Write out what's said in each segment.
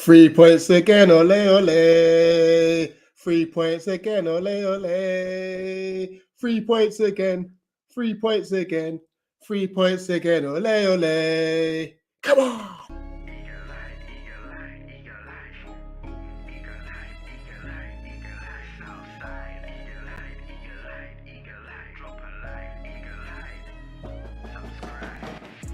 3 points again, ole ole. 3 points again, ole ole. 3 points again. 3 points again. 3 points again, ole ole. Come on.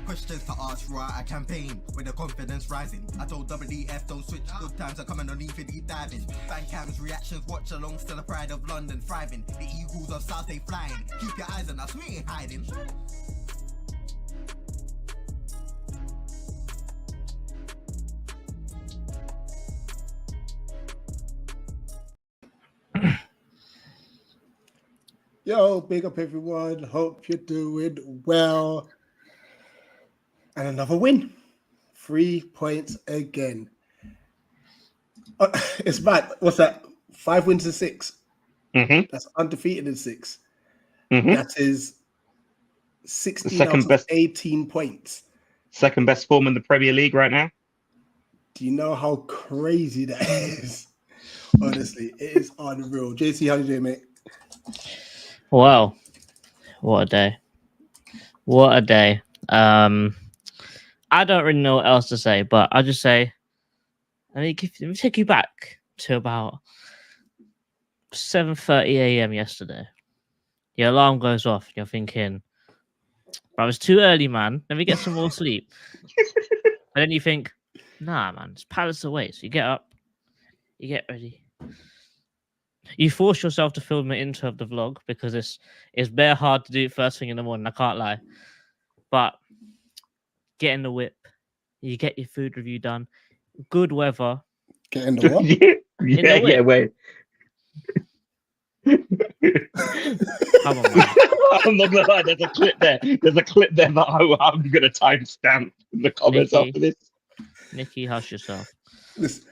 Questions to ask, right? I campaign with the confidence rising. I told WDF don't switch. Good times are coming on for deep diving. Fan cams, reactions, watch along. Still the pride of London thriving. The Eagles of South, they flying. Keep your eyes on us, we ain't hiding. Yo, big up everyone. Hope you're doing well. And another win. 3 points again. It's mad. What's that? 5 wins in 6. Mm-hmm. That's undefeated in 6. Mm-hmm. That is 16 out of 18 points. Second best form in the Premier League right now. Do you know how crazy that is? Honestly, it is unreal. JC, how you doing, mate? Wow. What a day. What a day. I don't really know what else to say, but I'll just say, let me take you back to about 7:30 a.m. yesterday. Your alarm goes off, and you're thinking, bro, it's too early, man. Let me get some more sleep. And then you think, nah, man, it's Palace away. So you get up, you get ready. You force yourself to film the intro of the vlog because it's bare hard to do it first thing in the morning. I can't lie. But get in the whip. You get your food review done. Good weather. Get in the what? Yeah, get away. Come on, man. I'm not gonna lie. There's a clip there. There's a clip there that I'm gonna timestamp in the comments Nikki. after this. Nikki, hush yourself. Listen,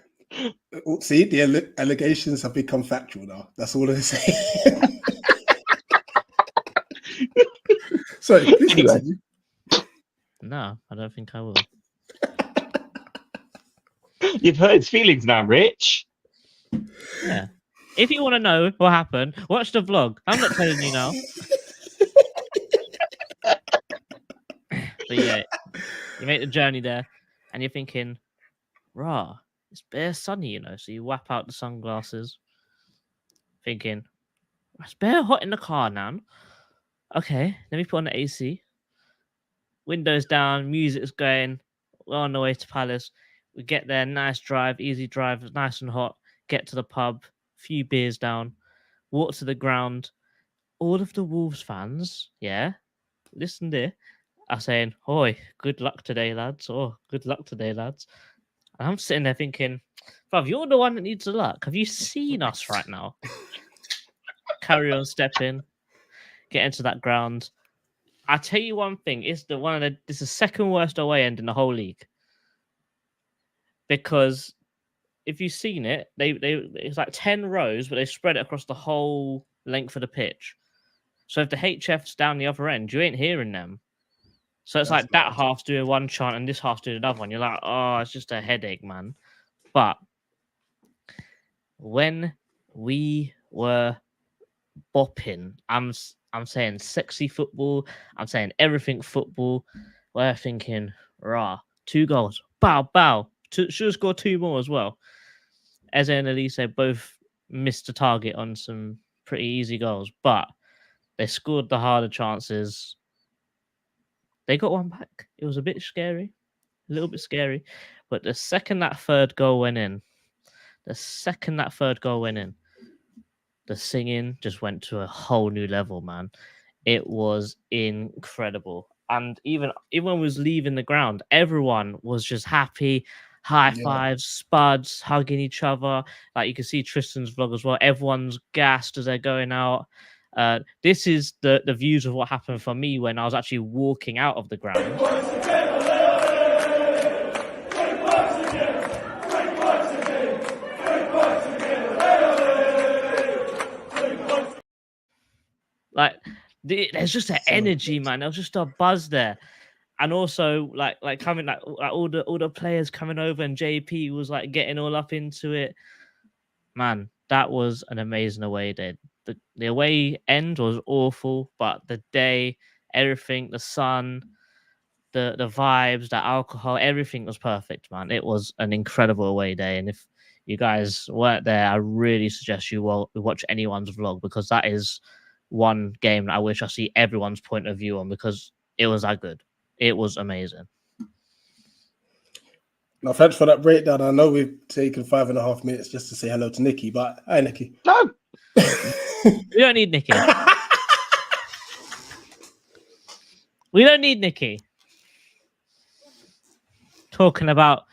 see, the allegations have become factual now. That's all I'm saying. Sorry, please Anyway. continue. No, I don't think I will. You've hurt his feelings now, Rich. Yeah. If you want to know what happened, watch the vlog. I'm not telling you now. But yeah, you make the journey there and you're thinking, rah, it's bare sunny, you know. So you whap out the sunglasses, thinking, it's bare hot in the car now. Okay, let me put on the AC. Windows down, music's going. We're on the way to Palace. We get there, nice drive, easy drive, nice and hot. Get to the pub, few beers down, walk to the ground. All of the Wolves fans, yeah, listen there, are saying, "Oi, good luck today, lads." Oh, good luck today, lads. And I'm sitting there thinking, bruv, you're the one that needs the luck. Have you seen us right now? Carry on stepping, get into that ground. I tell you one thing, it's the second worst away end in the whole league. Because if you've seen it, it's like 10 rows, but they spread it across the whole length of the pitch. So if the HF's down the other end, you ain't hearing them. So it's That's like that mad. half's doing one chant and this half's doing another one. You're like, oh, it's just a headache, man. But when we were bopping, I'm saying sexy football, I'm saying everything football, we're thinking, rah, 2 goals, bow. Should have scored 2 more as well. Eze and Elise both missed the target on some pretty easy goals, but they scored the harder chances. They got one back. It was a bit scary, a little bit scary. But the second that third goal went in, the singing just went to a whole new level, man. It was incredible. And even when we was leaving the ground, everyone was just happy. High fives, spuds, hugging each other. Like you can see Tristan's vlog as well. Everyone's gassed as they're going out. This is the views of what happened for me when I was actually walking out of the ground. Like, there's just an energy, man. There's just a buzz there. and also like coming like all the players coming over, and JP was like getting all up into it. Man, that was an amazing away day. The away end was awful, but the day, everything, the sun, the vibes, the alcohol, everything was perfect, man. It was an incredible away day, and if you guys weren't there, I really suggest you watch anyone's vlog, because that is one game that I wish I see everyone's point of view on, because it was that good. It was amazing. Now, thanks for that breakdown. I know we've taken 5.5 minutes just to say hello to Nikki, but hi, Nikki. No, We don't need Nikki. We don't need Nikki. Talking about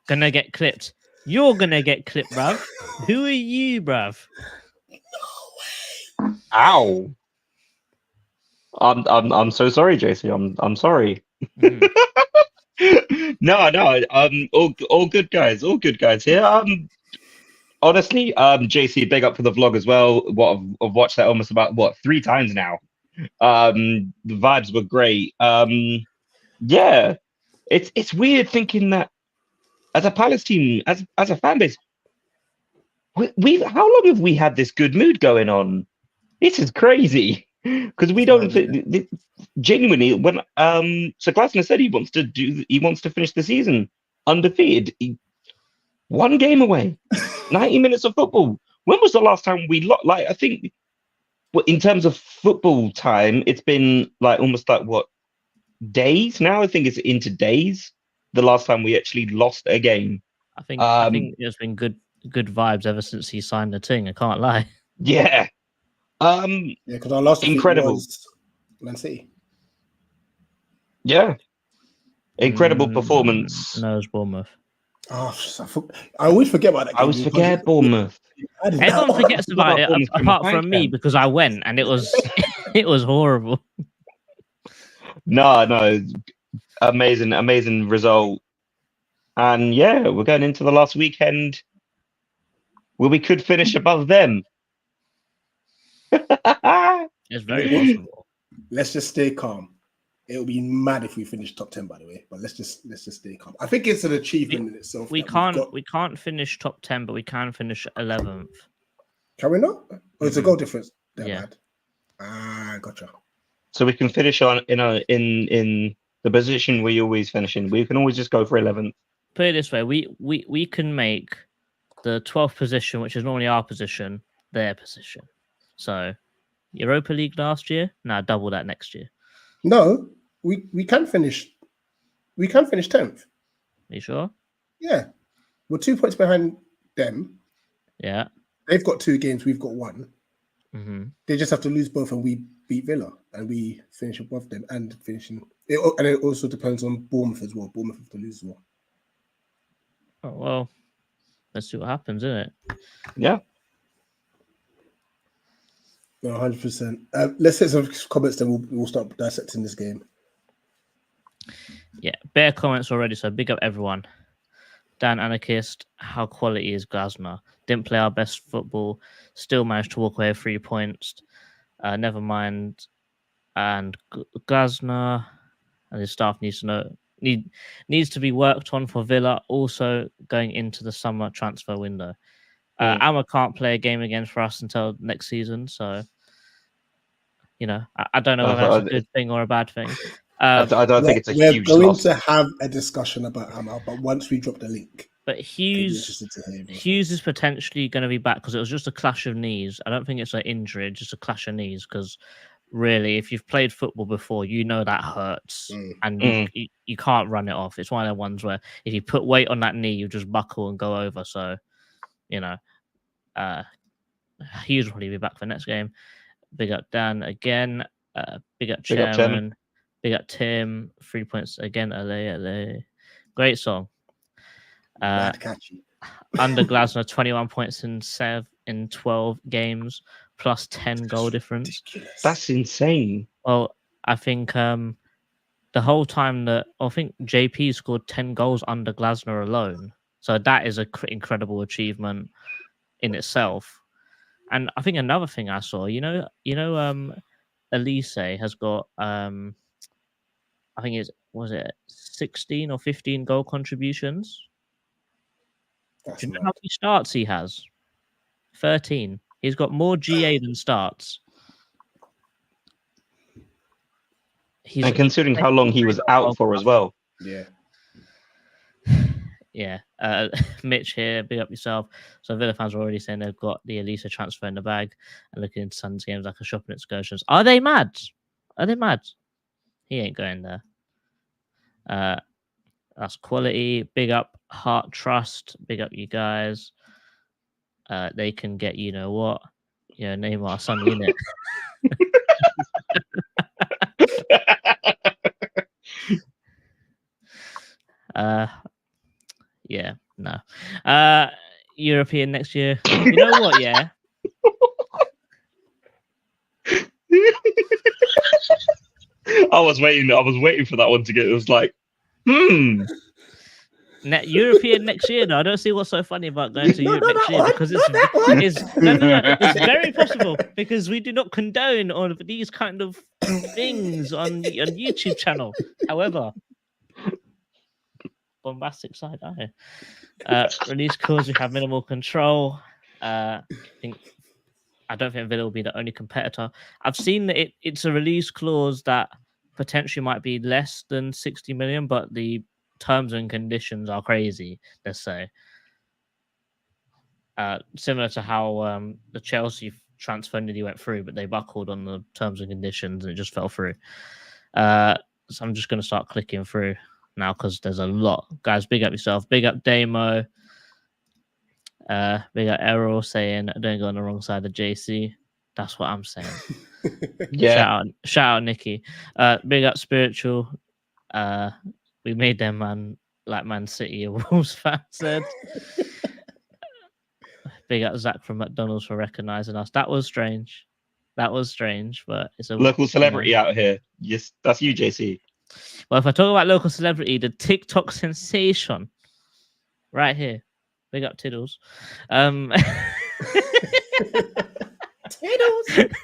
gonna get clipped. You're gonna get clipped, bruv. Who are you, bruv? ow. I'm so sorry, JC. I'm sorry. Mm. No, all good guys, all good guys here. Honestly, JC, big up for the vlog as well. I've watched that almost about 3 times now. The vibes were great. Yeah, it's weird thinking that as a Palace team, as a fan base, we how long have we had this good mood going on? This is crazy because we don't genuinely when so Glasner said he wants to finish the season undefeated. One game away, 90 minutes of football. When was the last time we like I think in terms of football time, it's been like almost like days now. I think it's into days. The last time we actually lost a game. I think it's been good vibes ever since he signed the thing. I can't lie. Yeah. Yeah, because our last incredible was Man City. Yeah. Incredible performance. No, it's Bournemouth. Oh, I always forget about that game. I always forget Bournemouth. Everyone forgets about it Bournemouth apart from me, because I went and it was it was horrible. No, amazing result. And yeah, we're going into the last weekend where we could finish above them. It's very possible. Let's just stay calm. It would be mad if we finish top 10, by the way. But let's just stay calm. I think it's an achievement in itself. We can't finish top 10, but we can finish 11th. Can we not? Oh, it's a goal difference. Yeah. Gotcha. So we can finish on in the position we always finish in. We can always just go for 11th. Put it this way: we can make the 12th position, which is normally our position, their position. So Europa League last year, now double that next year. No, we can finish. We can finish 10th. Are you sure? Yeah, we're 2 points behind them. Yeah, they've got 2 games. We've got 1. Mm-hmm. They just have to lose both, and we beat Villa, and we finish above them. And finishing, and it also depends on Bournemouth as well. Bournemouth have to lose as well. Oh well, let's see what happens, isn't it? Yeah. No, 100%. Let's hit some comments, then we'll start dissecting this game. Yeah, bare comments already. So big up everyone. Dan Anarchist, how quality is Glasner? Didn't play our best football, still managed to walk away with 3 points. Never mind. And Glasner and his staff needs to be worked on for Villa, also going into the summer transfer window. Amma can't play a game again for us until next season, so I don't know whether that's a good thing or a bad thing. I don't think it's a huge We're going loss. to have a discussion about Amma, but once we drop the link. But Hughes is potentially going to be back because it was just a clash of knees. I don't think it's an injury, just a clash of knees, because really, if you've played football before, you know that hurts and you can't run it off. It's one of the ones where if you put weight on that knee, you just buckle and go over. So, Hughes will probably be back for next game. Big up Dan again. Big up Chairman. Big up Tim. 3 points again. LA. Great song. Catchy. Under Glasner, 21 points in 12 games, plus 10 goal difference. Ridiculous. That's insane. Well, I think the whole time I think JP scored 10 goals under Glasner alone. So that is an incredible achievement in itself. And I think another thing I saw, Elise has got I think was it 16 or 15 goal contributions? That's Do you know mad. how many starts he has? 13. He's got more GA than starts. And considering how long he was out for as well. Yeah. Yeah. Mitch here, big up yourself. So Villa fans are already saying they've got the Elisa transfer in the bag and looking into Sun's games like a shopping excursions. Are they mad? Are they mad? He ain't going there. That's quality. Big up Heart Trust. Big up you guys. They can get you know what? Yeah, Neymar Sonny in it. Yeah, no. European next year. You know what? Yeah. I was waiting for that one to get. It was like, European next year. No, I don't see what's so funny about going to Europe next year because it's very possible because we do not condone all of these kind of things on YouTube channel. However, bombastic side eye. Release clause, we have minimal control. I don't think Villa will be the only competitor. I've seen that it's a release clause that potentially might be less than 60 million, but the terms and conditions are crazy, let's say. Similar to how the Chelsea transfer nearly went through, but they buckled on the terms and conditions and it just fell through. So I'm just going to start clicking through now because there's a lot. Guys, big up yourself. Big up Damo. Big up Errol saying, don't go on the wrong side of JC. That's what I'm saying. yeah. Shout out Nikki. Big up Spiritual. We made them man like Man City, a Wolves fan said. Big up Zach from McDonald's for recognizing us. That was strange. But it's a local celebrity out here. Yes, that's you, JC. Well, if I talk about local celebrity, the TikTok sensation right here. Big up Tiddles. Tiddles.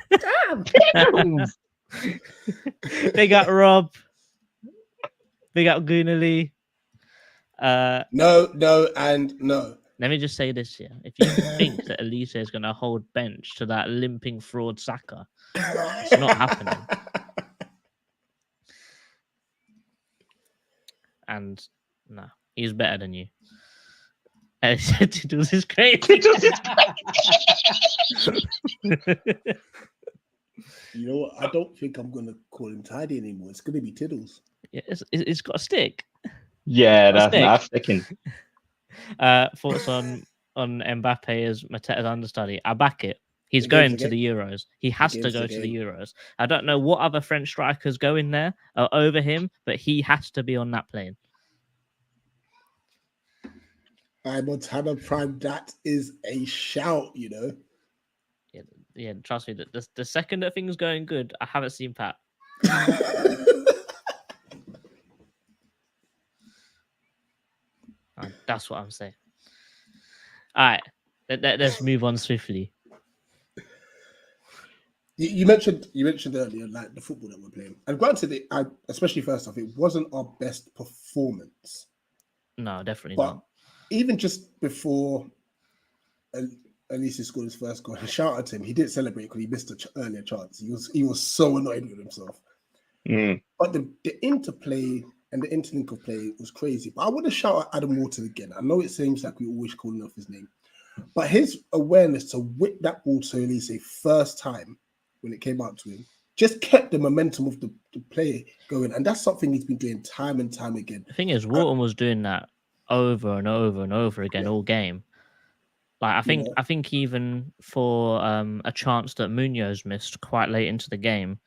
Damn. Tiddles. Big up Rob. Big up Goonally. No, and no. Let me just say this here. If you think that Elise is going to hold bench to that limping fraud Saka, it's not happening. And no, he's better than you. Tiddles is great. You know what? I don't think I'm going to call him Tidy anymore. It's going to be Tiddles. Yeah, it's got a stick. Yeah, that's sticking. Thoughts on Mbappe as Mateta's understudy? I back it. He's going to the Euros. He has to go to the Euros. I don't know what other French strikers go in there over him, but he has to be on that plane. Montana Prime, that is a shout, you know. Yeah, trust me. The second that things going good, I haven't seen Pat. That's what I'm saying. All right, let's move on swiftly. You mentioned earlier like the football that we're playing, and granted, especially first off, it wasn't our best performance. No, definitely but not. Even just before Elise scored his first goal, shout out to him. He didn't celebrate because he missed an earlier chance. He was so annoyed with himself. But the interplay and the interlink of play was crazy. But I want to shout out Adam Wharton again. I know it seems like we're always calling off his name, but his awareness to whip that ball to Elise first time when it came out to him just kept the momentum of the play going. And that's something he's been doing time and time again. The thing is, Wharton was doing that over and over and over again all game. Like I think even for a chance that Munoz missed quite late into the game,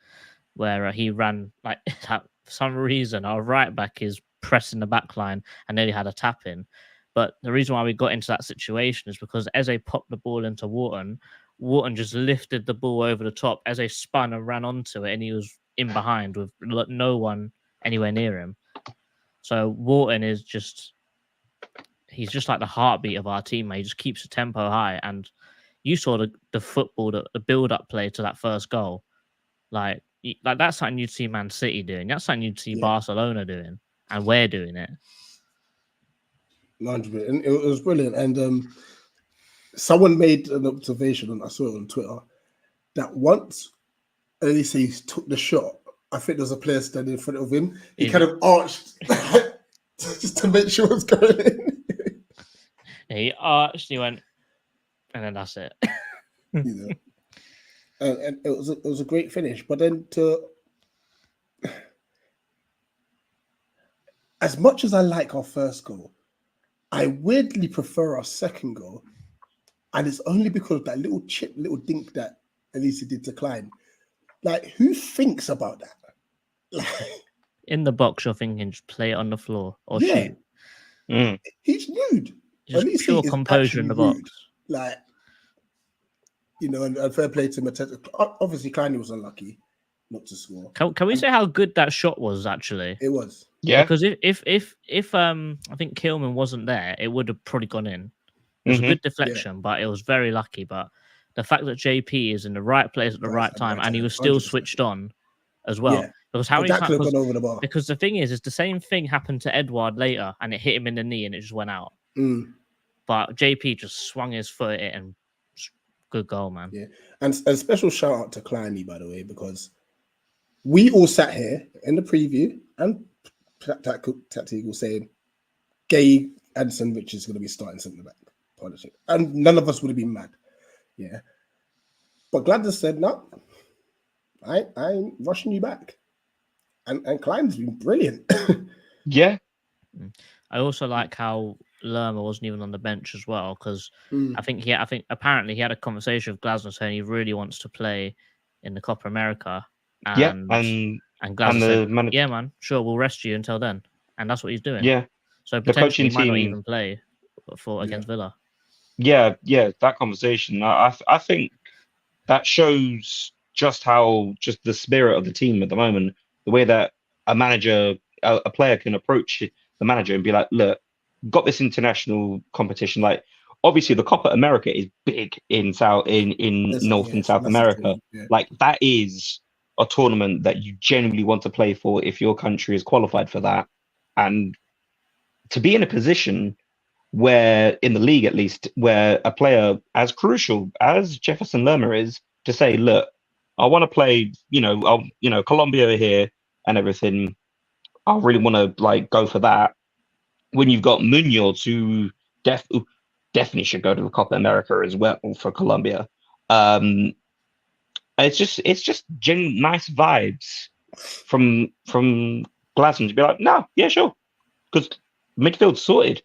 where he ran like for some reason our right back is pressing the back line and nearly had a tap in. But the reason why we got into that situation is because Eze popped the ball into Wharton. Wharton just lifted the ball over the top. Eze spun and ran onto it, and he was in behind with no one anywhere near him. So Wharton is he's just like the heartbeat of our team, mate. He just keeps the tempo high. And you saw the football, the build-up play to that first goal. Like, like that's something you'd see Man City doing. That's something you'd see Yeah. Barcelona doing, and we're doing it. 100%. And it was brilliant. And someone made an observation, and I saw it on Twitter, that once Elise took the shot, I think there's a player standing in front of him. He kind of arched just to make sure it's going in. He arched, he went, and then that's it. You know, and it was a great finish. But then as much as I like our first goal, I weirdly prefer our second goal, and it's only because of that little chip, little dink that Elise did to Klein. Like, who thinks about that? Like, In the box, you're thinking just play it on the floor or yeah, shoot. he's rude. Just Elise pure is composure in the actually box. rude. Like, you know, and fair play to him. Obviously, Klein was unlucky not to score. Can we say how good that shot was? Actually, It was. Yeah. because if I think Kilman wasn't there, it would have probably gone in. It was a good deflection, but it was very lucky. But the fact that JP is in the right place at the right time and he was still 100%. switched on as well. Yeah. Because how many That could have times? gone over the bar. Because the thing is the same thing happened to Edward later, and it hit him in the knee, and it just went out. But JP just swung his foot at it, and good goal, man. Yeah, and a special shout out to Kleiny, by the way, because we all sat here in the preview and Tactical saying Gay Anderson Rich is going to be starting centre back partnership, and none of us would have been mad. Yeah, but Gladys said no. I ain't rushing you back, and Klein's been brilliant. Yeah. I also like how Lerma wasn't even on the bench as well, because I think apparently he had a conversation with Glasner saying he really wants to play in the Copa America. And Glasner said, yeah, man, sure, we'll rest you until then. And that's what he's doing. Yeah. So potentially he might not even play against Villa. Yeah, that conversation. I think that shows just the spirit of the team at the moment, the way that a player can approach the manager and be like, look, got this international competition. Like, obviously the Copa America is big in North and South America. Yeah. Like, that is a tournament that you genuinely want to play for if your country is qualified for that. And to be in a position where, in the league at least, where a player as crucial as Jefferson Lerma is, to say, look, I want to play, Colombia here and everything. I really want to go for that. When you've got Munoz, who definitely should go to the Copa America as well for Colombia. It's just genuine nice vibes from Glasgow to be like, no, yeah, sure, because midfield's sorted.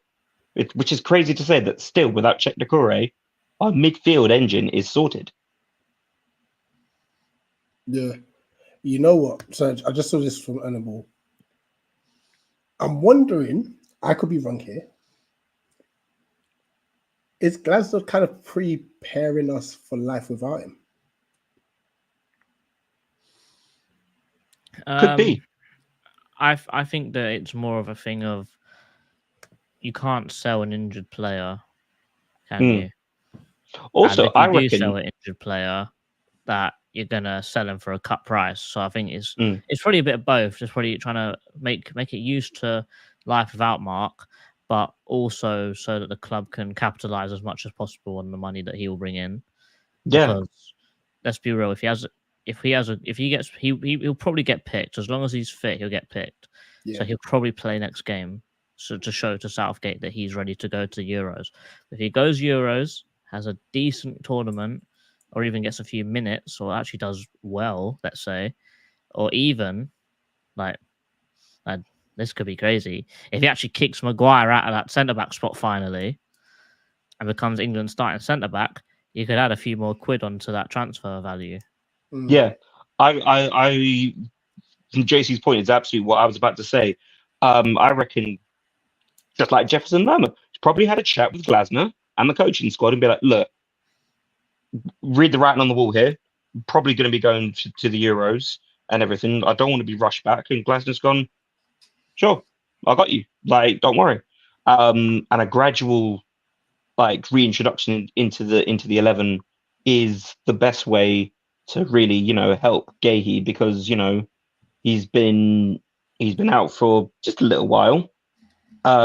Which is crazy to say that still without Czech Decore, our midfield engine is sorted. Yeah. You know what? So I just saw this from Annabelle. I'm wondering, I could be wrong here. Is Glasgow kind of preparing us for life without him? Could be. I think that it's more of a thing of you can't sell an injured player, can you? Also, and if you do sell an injured player, that you're gonna sell him for a cut price. So I think it's probably a bit of both. Just probably trying to make it used to life without Mark, but also so that the club can capitalize as much as possible on the money that he will bring in. Yeah. Because let's be real, he'll probably get picked as long as he's fit. He'll get picked. Yeah. So he'll probably play next game. So to show to Southgate that he's ready to go to Euros. If he goes Euros, has a decent tournament, or even gets a few minutes, or actually does well, let's say, or even this could be crazy. If he actually kicks Maguire out of that centre back spot finally, and becomes England's starting centre back, you could add a few more quid onto that transfer value. Yeah, I from JC's point is absolutely what I was about to say. I reckon, just like Jefferson Lerma, he's probably had a chat with Glasner and the coaching squad and be like, look, read the writing on the wall here. Probably going to be going to the Euros and everything. I don't want to be rushed back. And Glasner's gone, sure, I got you. Like, don't worry. And a gradual reintroduction into the 11 is the best way to really, help Gahey because, he's been out for just a little while.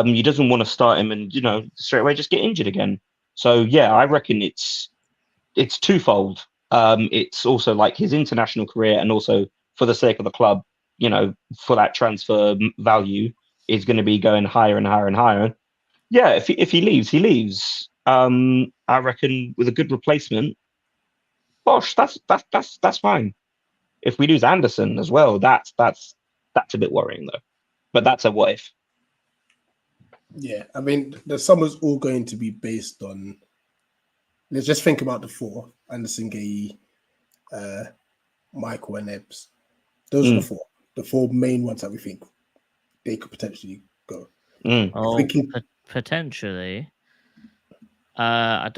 He doesn't want to start him and, straight away just get injured again. So yeah, I reckon it's twofold. It's also like his international career and also for the sake of the club, for that transfer value is going to be going higher and higher and higher. Yeah, if he leaves, he leaves. I reckon with a good replacement, gosh, that's fine. If we lose Anderson as well, that's a bit worrying though. But that's a what if. Yeah, I mean, the summer's all going to be based on. Let's just think about the four: Anderson, Gay, Michael, and Ebbs. Those are the four main ones that we think they could potentially go. Oh, potentially. I've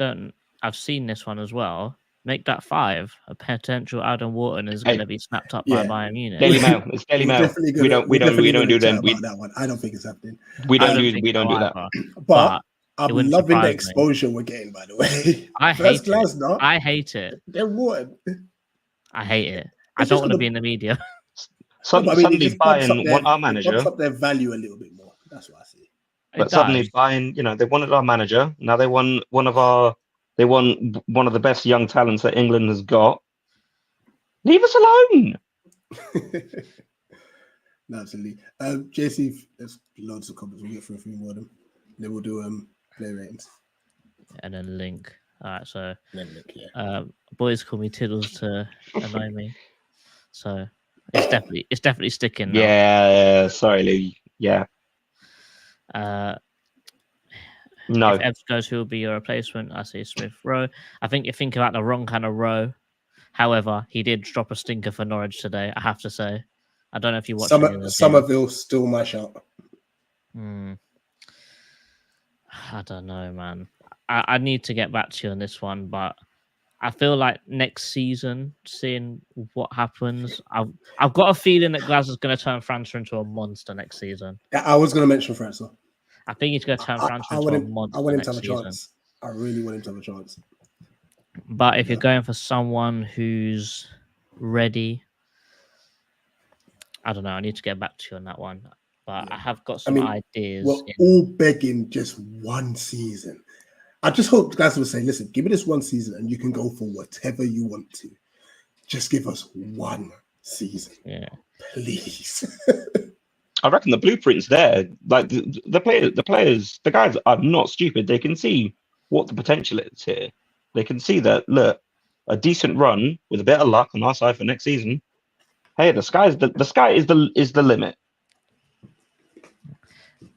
seen this one as well. Make that 5. A potential Adam Wharton is going to be snapped up by Bayern Munich. Daily Mail. It's Daily Mail. We don't do them. About that one. I don't think it's happening. We don't do that. But I'm loving the exposure we're getting. By the way, I hate it. I hate it. They're Wharton. I hate it. I don't want to be in the media. Suddenly Bayern want our manager. Bumps up their value a little bit more. That's what I see. But suddenly Bayern, they wanted our manager. Now they won one of the best young talents that England has got. Leave us alone. No, absolutely. JC, there's loads of comments. We'll get through a few more of them. Then we'll do play ratings. And then link. All right, so then link, yeah. Boys call me Tiddles to annoy me. So it's definitely sticking now. Yeah, sorry, Lou. Yeah. No. If Ebbs goes, who will be your replacement? I say Smith Rowe. I think you're thinking about the wrong kind of Rowe. However, he did drop a stinker for Norwich today, I have to say. I don't know if you watched Somerville still my shot. I don't know, man. I need to get back to you on this one, but I feel like next season, seeing what happens, I've got a feeling that Glasgow's going to turn França into a monster next season. I was going to mention França. I think he's going to turn França into a monster. I want him to have a chance. I really want him to have a chance. But if you're going for someone who's ready, I don't know. I need to get back to you on that one. But I have got some ideas. We're all begging just one season. I just hope guys will say, listen, give me this one season and you can go for whatever you want to. Just give us one season. Yeah. Please. I reckon the blueprint's there. Like the players, the guys are not stupid. They can see what the potential is here. They can see that, look, a decent run with a bit of luck on our side for next season. Hey, the sky is the limit.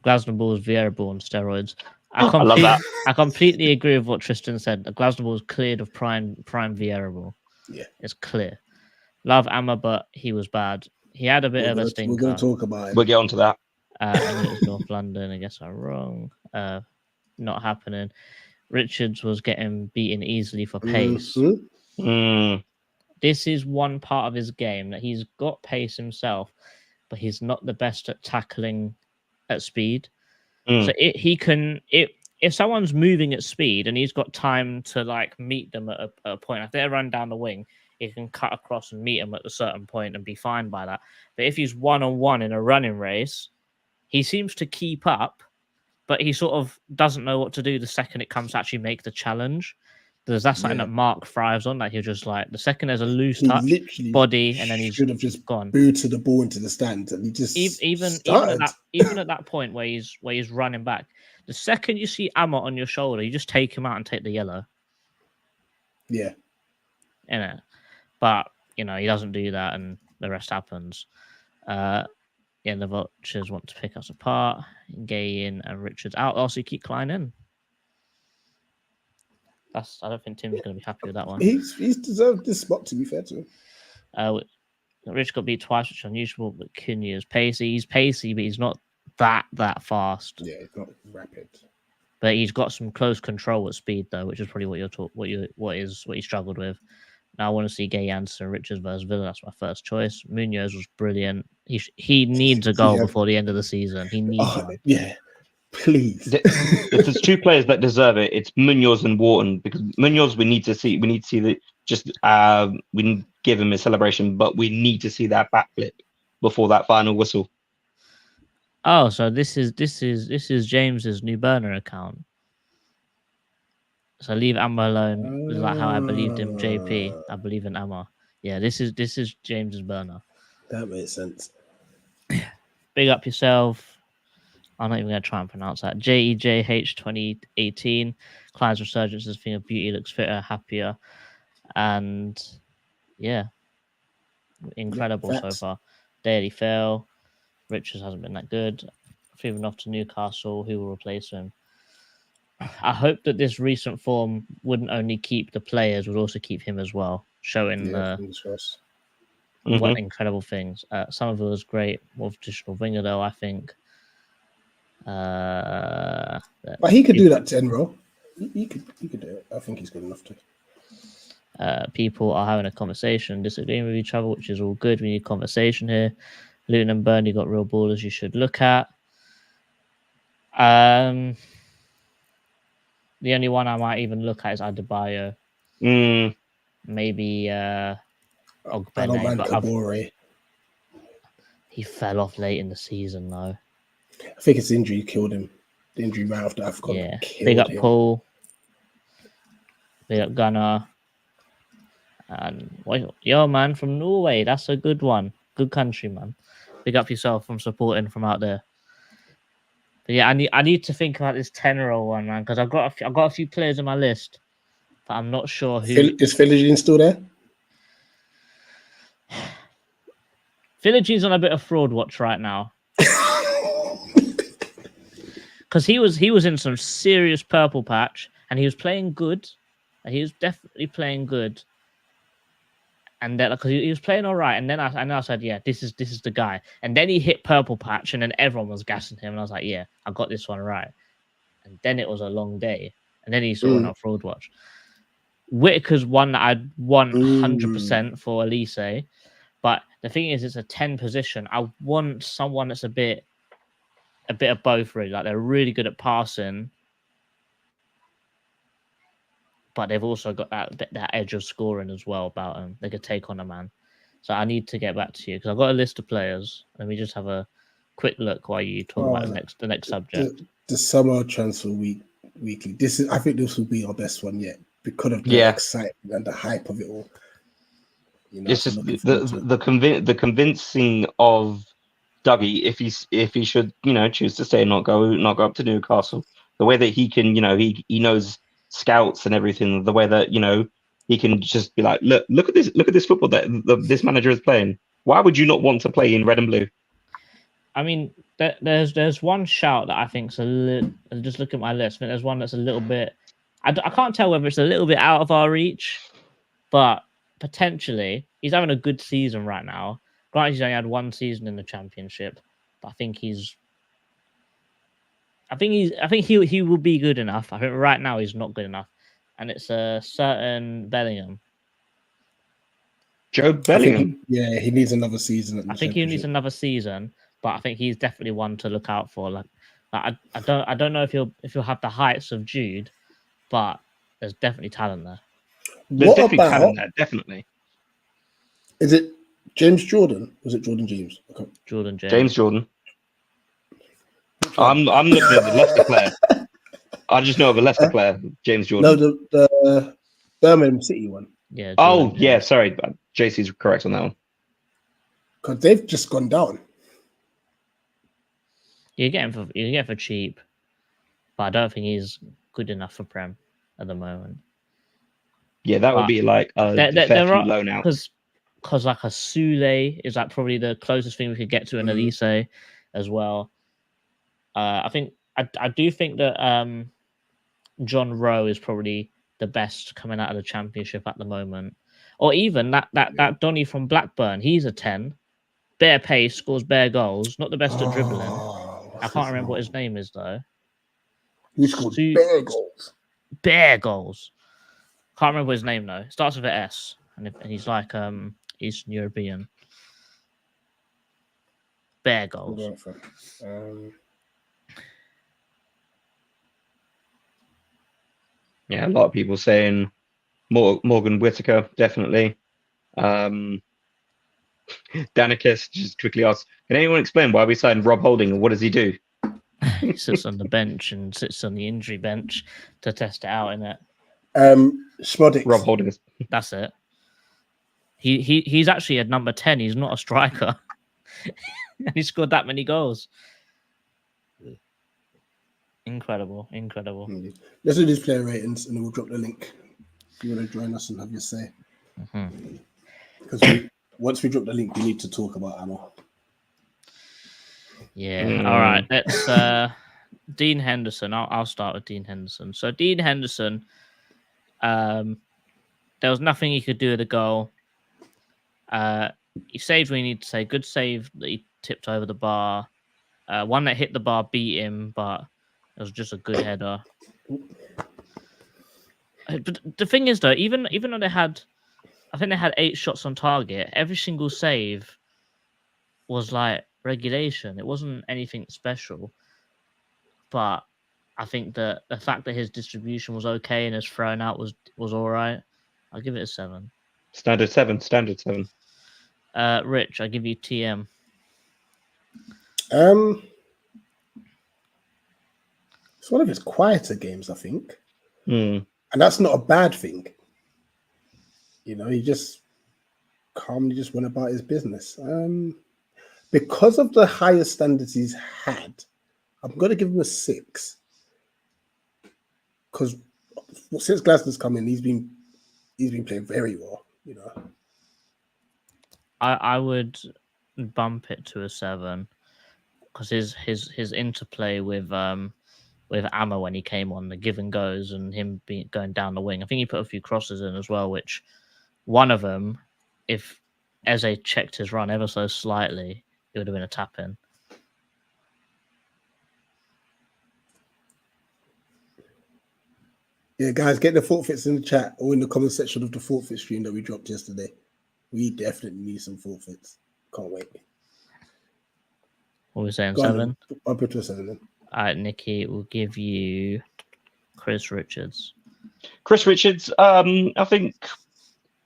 Glasgow is Vieira on steroids. I love that. I completely agree with what Tristan said. The Glasgow is cleared of prime Vieira. Yeah, it's clear. Love Amma, but he was bad. He had a bit of a stinker. We're going to talk about it. We'll get on to that. And it was North London. I guess I'm wrong. Not happening. Richards was getting beaten easily for pace. This is one part of his game that he's got pace himself, but he's not the best at tackling at speed. So if someone's moving at speed and he's got time to like meet them at a point, if they run down the wing, he can cut across and meet them at a certain point and be fine by that. But if he's 1-on-1 in a running race, he seems to keep up, but he sort of doesn't know what to do the second it comes to actually make the challenge. Because that's something that Mark thrives on. Like he'll just like the second there's a loose touch body, and then he should have just gone booted the ball into the stands, and he just even at that point where he's running back. The second you see Amma on your shoulder, you just take him out and take the yellow. Yeah, but he doesn't do that, and the rest happens. The Vultures want to pick us apart. Gay in and Richards out. Also, keep Klein in. I don't think Tim's going to be happy with that one. He's deserved this spot, to be fair to him. Rich got beat twice, which is unusual, but Cunha is pacey. He's pacey, but he's not that fast. Yeah, he's not rapid. But he's got some close control at speed, though, which is probably what he struggled with. Now I want to see Gay Anderson, Richards versus Villa. That's my first choice. Munoz was brilliant. He needs a goal before the end of the season. He needs one. Yeah. Please. If there's two players that deserve it, it's Munoz and Wharton, because Munoz we need to see the we need to give him a celebration, but we need to see that backflip before that final whistle. Oh, so this is James's new burner account. So leave Amma alone. It's like how I believed in JP. I believe in Amma. Yeah, this is James's burner. That makes sense. Big up yourself. I'm not even going to try and pronounce that. JEJH 2018. Client's resurgence as thing of beauty, looks fitter, happier, and yeah, incredible so far. Daily fail. Richards hasn't been that good. Moving off to Newcastle, who will replace him? I hope that this recent form wouldn't only keep the players, would also keep him as well, showing what incredible things. Somerville was great, more traditional winger though, I think. But he could do that 10 role. He could do it. I think he's good enough to. People are having a conversation, disagreeing with each other, which is all good. We need conversation here. Luton and Burnley got real ballers you should look at. The only one I might even look at is Adebayo. Maybe I don't mind Kabore. He fell off late in the season, though. I think it's injury killed him. The injury right after AFCON. Yeah. Big up Paul. Big up Gunnar. And yo, man, from Norway. That's a good one. Good country, man. Big up yourself from supporting from out there. But yeah, I need to think about this 10-year-old one, man, because I've got a few players on my list, but I'm not sure who. Is Philogene still there? Philogene's on a bit of fraud watch right now. Because he was in some serious purple patch, and he was playing good. He was definitely playing good. And then, because he was playing all right, and then I said, yeah, this is the guy. And then he hit purple patch, and then everyone was gassing him, and I was like, yeah, I got this one right. And then it was a long day, and then he sort of went on fraud watch. Whitaker's one that I'd 100% for Elise, but the thing is, it's a 10 position. I want someone that's a bit of both, really. Like, they're really good at passing, but they've also got that edge of scoring as well about them. They could take on a man. So I need to get back to you because I've got a list of players. Let me just have a quick look while you talk about the next subject. The summer transfer weekly. I think this will be our best one yet because of the excitement and the hype of it all. You know, it's just the convincing of Dougie if he should choose to stay and not go up to Newcastle. The way that he can he knows scouts and everything, the way that he can just be like, look at this football that this manager is playing. Why would you not want to play in red and blue? I mean, there's one shout that I think's a little. Just look at my list. I think there's one that's a little bit. I can't tell whether it's a little bit out of our reach, but potentially he's having a good season right now. Granted, he's only had one season in the Championship, but I think he will be good enough. I think right now he's not good enough, and it's a certain Bellingham. Joe Bellingham. He needs another season. I think he needs another season, but I think he's definitely one to look out for. Like I don't know if he'll have the heights of Jude, but there's definitely talent there. There's definitely talent there. Definitely. Is it James Jordan? Was it Jordan James? Okay. Jordan James. James Jordan. I'm looking at the Leicester player. I just know of a Leicester player, James Jordan. No, the Birmingham City one. Yeah. Jordan, yeah. Sorry, JC's correct on that one. Because they've just gone down. You get him for cheap, but I don't think he's good enough for Prem at the moment. Yeah, that would be like a fair few loan out. Because like a Sule is like probably the closest thing we could get to an Elise as well. I do think that John Rowe is probably the best coming out of the Championship at the moment. Or even that Donny from Blackburn, he's a 10. Bare pace, scores bare goals, not the best at dribbling. I can't remember what his name is though. He scored bare goals. Bare goals. Can't remember his name though. Starts with an S, and he's like Eastern European. Bare goals. Yeah, a lot of people saying Morgan Whitaker, definitely. Danicus just quickly asks, can anyone explain why we signed Rob Holding and what does he do? He sits on the bench and sits on the injury bench to test it out, innit? Schmodix. Rob Holding is That's it. He's actually a number 10. He's not a striker. And he scored that many goals. Incredible. Let's do these player ratings and then we'll drop the link if you want to join us and have your say. Because once we drop the link, we need to talk about Ammo. Yeah. All right. Let's Dean Henderson. I'll start with Dean Henderson. So Dean Henderson, there was nothing he could do with the goal. He saved when he needed to say. Good save that he tipped over the bar. One that hit the bar beat him, but it was just a good header. But the thing is, though, even though they had, I think they had 8 shots on target, every single save was like regulation. It wasn't anything special. But I think that the fact that his distribution was okay and his throwing out was all right, I'll give it a 7. standard 7. Rich, I give you TM. It's one of his quieter games, I think. Mm. And that's not a bad thing. You know, he just calmly just went about his business. Because of the higher standards he's had, I'm going to give him a 6. Because since Glasner's come in, he's been playing very well, you know. I would bump it to a 7 because his interplay with Amma when he came on, the give and goes and him going down the wing. I think he put a few crosses in as well, which one of them, if Eze checked his run ever so slightly, it would have been a tap in. Yeah, guys, get the forfeits in the chat or in the comment section of the forfeit stream that we dropped yesterday. We definitely need some forfeits. Can't wait. What are we saying, Go on 7? then. I'll put to a 7 then. All right, Nikki, we'll give you Chris Richards. Chris Richards, I think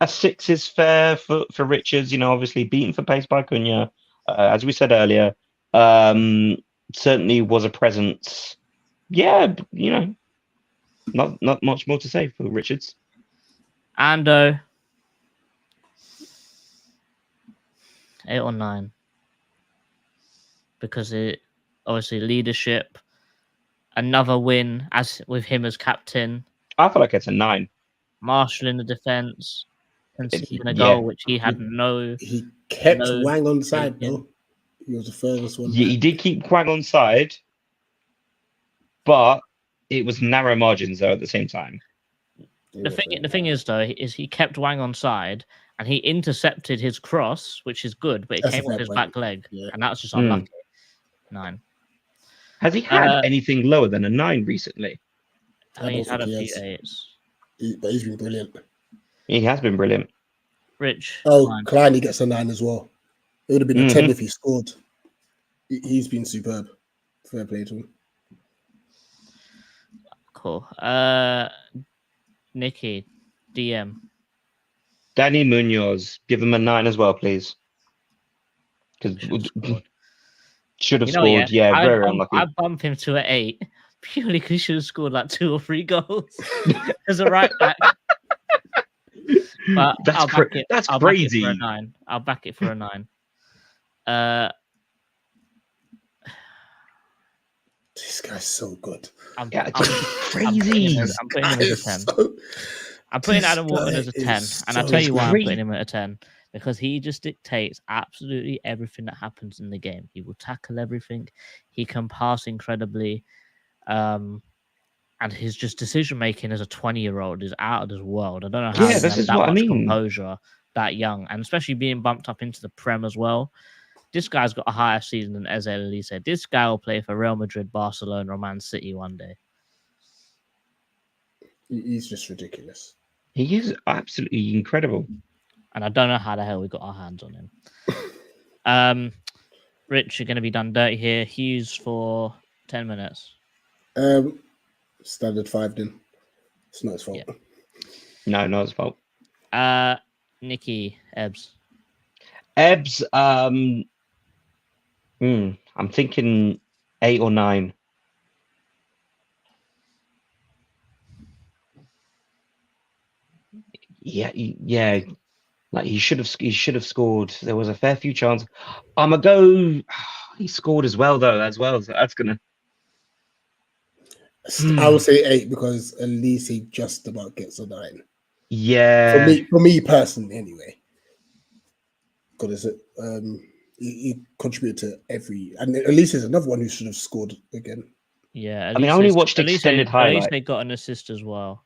a 6 is fair for Richards. You know, obviously beaten for pace by Cunha, as we said earlier. Certainly was a presence. Yeah, you know, not much more to say for Richards. Ando, 8 or 9, because it obviously leadership, another win as with him as captain. I feel like it's a 9. Marshall in the defense, conceding a goal which he had no. He kept no Wang on side taken. though. He was the furthest one. Yeah, he did keep Quang on side, but it was narrow margins though at the same time. The thing is though, is he kept Wang on side and he intercepted his cross, which is good, but it That's a came off fair his point. back leg, Yeah. and that's just unlucky. 9. Has he had anything lower than a 9 recently? I think he's had a think few he 8s. But he's been brilliant. He has been brilliant. Rich. Oh, 9. Klein, he gets a 9 as well. It would have been a 10 if he scored. He's been superb. Fair play to him. Cool. Nikki, DM. Danny Munoz, give him a 9 as well, please. Because should have scored. Yeah, very unlucky. I bump him to an 8 purely because he should have scored like 2 or 3 goals as a right back. But that's crazy. I'll back it for a 9. I'll back it for a 9. This guy's so good. I'm crazy. I'm putting him as a 10. I'm putting Adam Waterman as a 10, and I'll tell you why I'm putting him at a 10. Because he just dictates absolutely everything that happens in the game. He will tackle everything. He can pass incredibly. And his just decision making as a 20-year-old is out of this world. I don't know how he has that much composure that young, and especially being bumped up into the Prem as well. This guy's got a higher season than Eze Elise. This guy will play for Real Madrid, Barcelona, or Man City one day. He's just ridiculous. He is absolutely incredible. And I don't know how the hell we got our hands on him. Rich, you're going to be done dirty here. Hughes for 10 minutes. Standard 5 then. It's not his fault. Yeah. No, not his fault. Nikki Ebbs. Ebbs, I'm thinking 8 or 9. Yeah. Like he should have scored. There was a fair few chances. I'm gonna go. He scored as well, though. So that's gonna. I would say 8 because at least he just about gets a 9. Yeah. For me personally, anyway. Because he contributed to every, and at least there's another one who should have scored again. Yeah, I mean, I only watched extended highlights. At least they got an assist as well.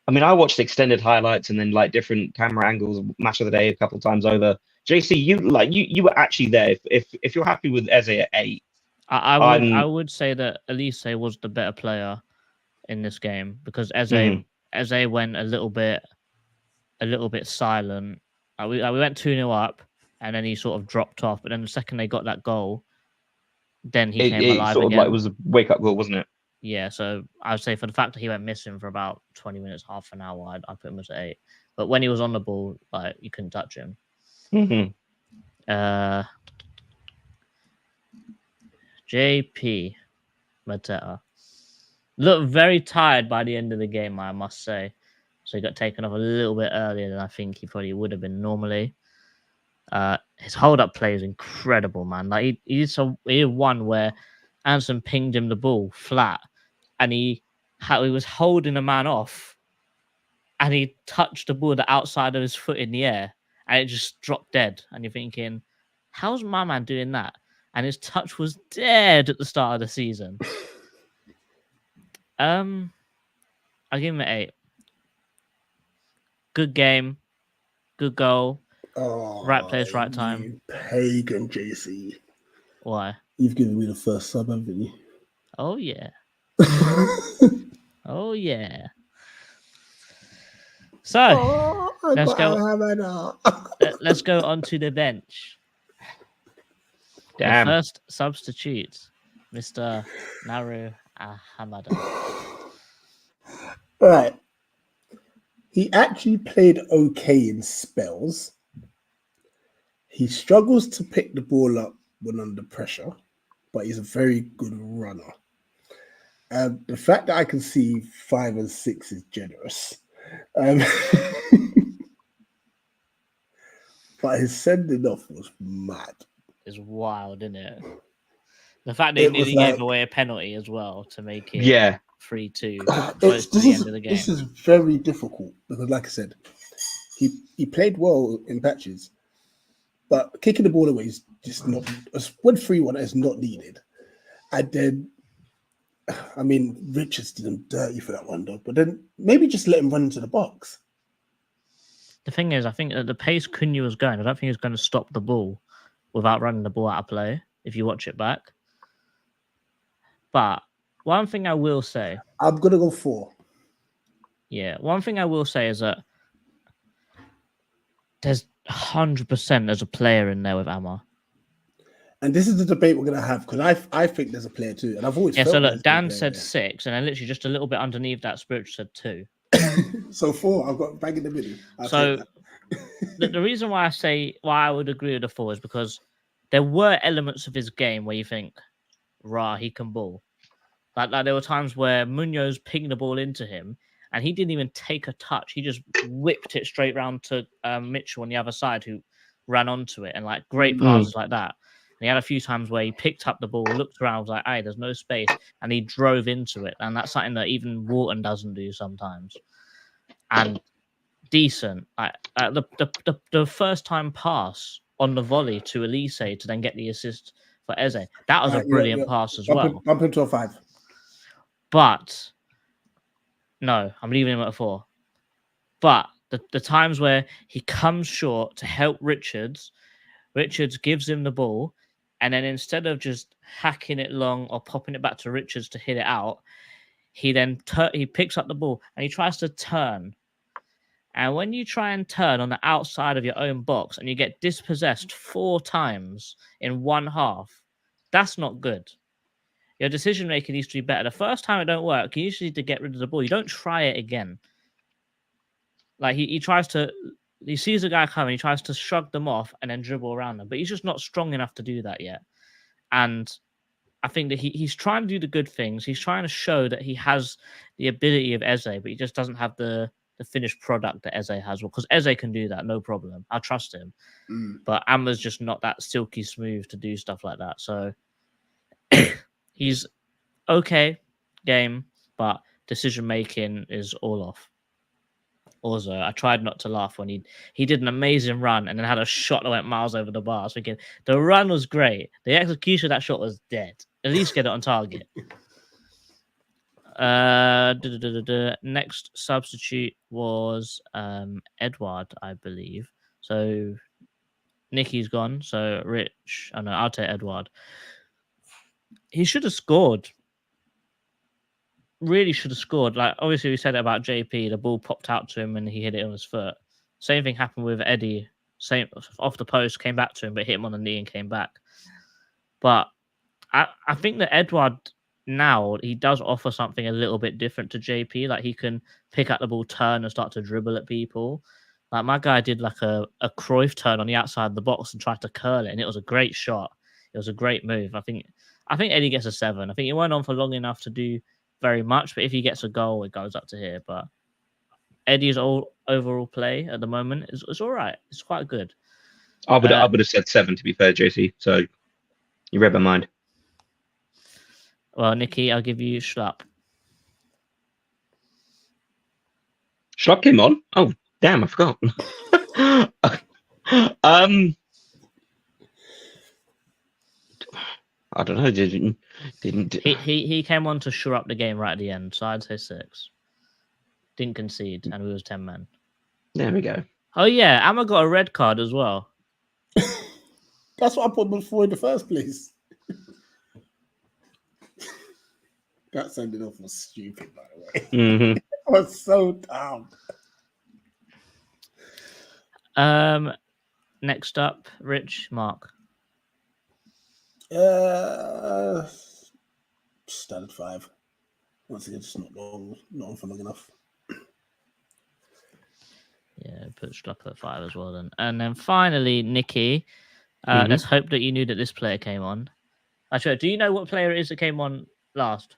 I mean, I watched extended highlights and then like different camera angles, match of the day a couple of times over. JC, you were actually there. If you're happy with Eze at 8, I would say that Elise was the better player in this game because Eze went a little bit silent. We went 2-0 up and then he sort of dropped off. But then the second they got that goal, then he came alive sort again. of like was a wake up goal, wasn't it? Yeah, so I would say for the fact that he went missing for about 20 minutes, half an hour, I'd put him as 8. But when he was on the ball, like you couldn't touch him. JP Mateta looked very tired by the end of the game, I must say. So he got taken off a little bit earlier than I think he probably would have been normally. His hold-up play is incredible, man. Like he had one where Anson pinged him the ball flat, and he was holding a man off, and he touched the ball the outside of his foot in the air, and it just dropped dead. And you're thinking, how's my man doing that? And his touch was dead at the start of the season. I'll give him an 8. Good game, good goal, right place, right time. You pagan JC. Why? You've given me the first sub, haven't you? Oh yeah. Oh yeah. So let's go on to the bench. Damn. The first substitute, Mr. Naru Ahamada. Right. He actually played okay in spells. He struggles to pick the ball up when under pressure, but he's a very good runner. The fact that I can see 5 and 6 is generous. But his sending off was mad. It's wild, isn't it? The fact that he nearly gave away a penalty as well to make it 3-2 close to the end of the game. This is very difficult because, like I said, he played well in patches, but kicking the ball away is just not. When 3-1 is not needed, and then, I mean, Richards did him dirty for that one, though. But then maybe just let him run into the box. The thing is, I think at the pace Cunha was going, I don't think he was going to stop the ball without running the ball out of play. If you watch it back, but one thing I will say, I'm gonna go 4. Yeah, one thing I will say is that there's 100% there's a player in there with Amma. And this is the debate we're gonna have because I think there's a player too, and I've always so look, Dan said 6, and then literally just a little bit underneath that, Spiritual said 2. So 4, I've got bang in the middle. So the reason why I would agree with the 4 is because there were elements of his game where you think, he can ball. Like there were times where Munoz pinged the ball into him, and he didn't even take a touch. He just whipped it straight round to Mitchell on the other side, who ran onto it, and like great passes like that. And he had a few times where he picked up the ball, looked around, was like, "Hey, there's no space," and he drove into it. And that's something that even Wharton doesn't do sometimes. And decent, the first time pass on the volley to Elise to then get the assist for Eze. That was a brilliant pass as well. Bump him to a 5. But no, I'm leaving him at a 4. But the times where he comes short to help Richards gives him the ball, and then instead of just hacking it long or popping it back to Richards to hit it out, he then he picks up the ball and he tries to turn. And when you try and turn on the outside of your own box and you get dispossessed 4 times in one half, that's not good. Your decision making needs to be better. The first time it don't work, you usually need to get rid of the ball. You don't try it again. Like he tries to, he sees a guy coming, he tries to shrug them off and then dribble around them, but he's just not strong enough to do that yet. And I think that he's trying to do the good things. He's trying to show that he has the ability of Eze, but he just doesn't have the finished product that Eze has. Well, because Eze can do that, no problem. I trust him. But Amma's just not that silky smooth to do stuff like that. So he's okay game, but decision making is all off. Also, I tried not to laugh when he did an amazing run and then had a shot that went miles over the bar. I was thinking the run was great. The execution of that shot was dead. At least get it on target. Next substitute was Edward, I believe. So Nicky's gone. So Rich, oh no, I'll take Edward. He should have scored. Really should have scored. Like, obviously we said it about JP, the ball popped out to him and he hit it on his foot. Same thing happened with Eddie. Same off the post, came back to him, but hit him on the knee and came back. But I think that Edward now, he does offer something a little bit different to JP. Like, he can pick up the ball, turn and start to dribble at people. Like, my guy did like a Cruyff turn on the outside of the box and tried to curl it, and it was a great shot. It was a great move. I think Eddie gets a 7. I think he went on for long enough to do very much, but if he gets a goal, it goes up to here. But Eddie's overall play at the moment is all right. It's quite good. I would have said 7, to be fair, JC. So you read my mind. Well, Nicky, I'll give you Schlupp. Schlupp came on. Oh, damn! I forgot. I don't know. Didn't he came on to shore up the game right at the end, so I'd say 6. Didn't concede, and we was 10 men. There we go. Oh yeah, Amma got a red card as well. That's what I put before in the first place. That sounded awful stupid, by the way. Mm-hmm. I was so dumb. Next up, Rich, Mark. Standard 5. Once again, just not on for long enough. Yeah, put Schlupp at 5 as well then. And then finally, Nicky. Let's hope that you knew that this player came on. Actually, do you know what player it is that came on last?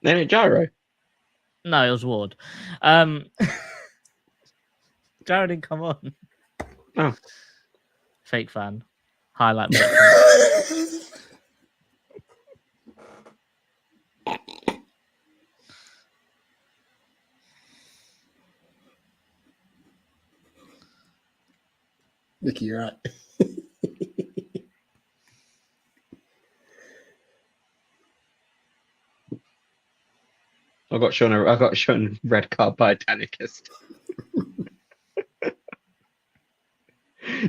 Then it Gyro. No, it was Ward. Gyro didn't come on. Oh. Fake fan. Highlight. Nicky, you're right. I got shown red card by Danicus.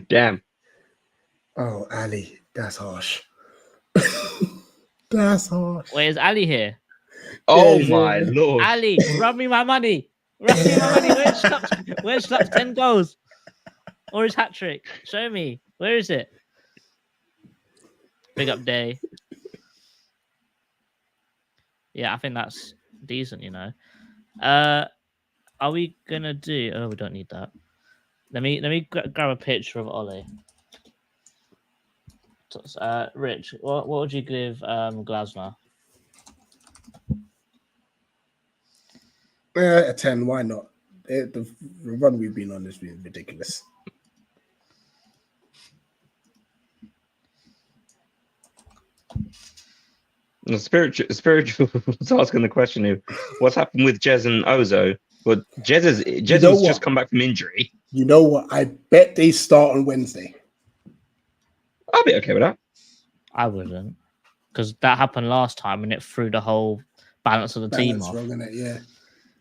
Damn. Oh, Ali, that's harsh. That's harsh. Wait, is Ali here? Oh Yeah, my yeah. lord. Ali, rub me my money. Rub me my money. Where's Schlupp's 10 goals? Or his hat trick? Show me. Where is it? Big up Day. Yeah, I think that's decent, you know. Are we gonna do? Oh, we don't need that. Let me grab a picture of Ollie. Rich, what would you give Glasner? A 10. Why not? The run we've been on has been ridiculous. The spiritual was asking the question of what's happened with Jez and Ozo. But Jez has just come back from injury. You know what? I bet they start on Wednesday. I'll be okay with that. I wouldn't, because that happened last time and it threw the whole balance of the team off. Wrong, innit? Yeah,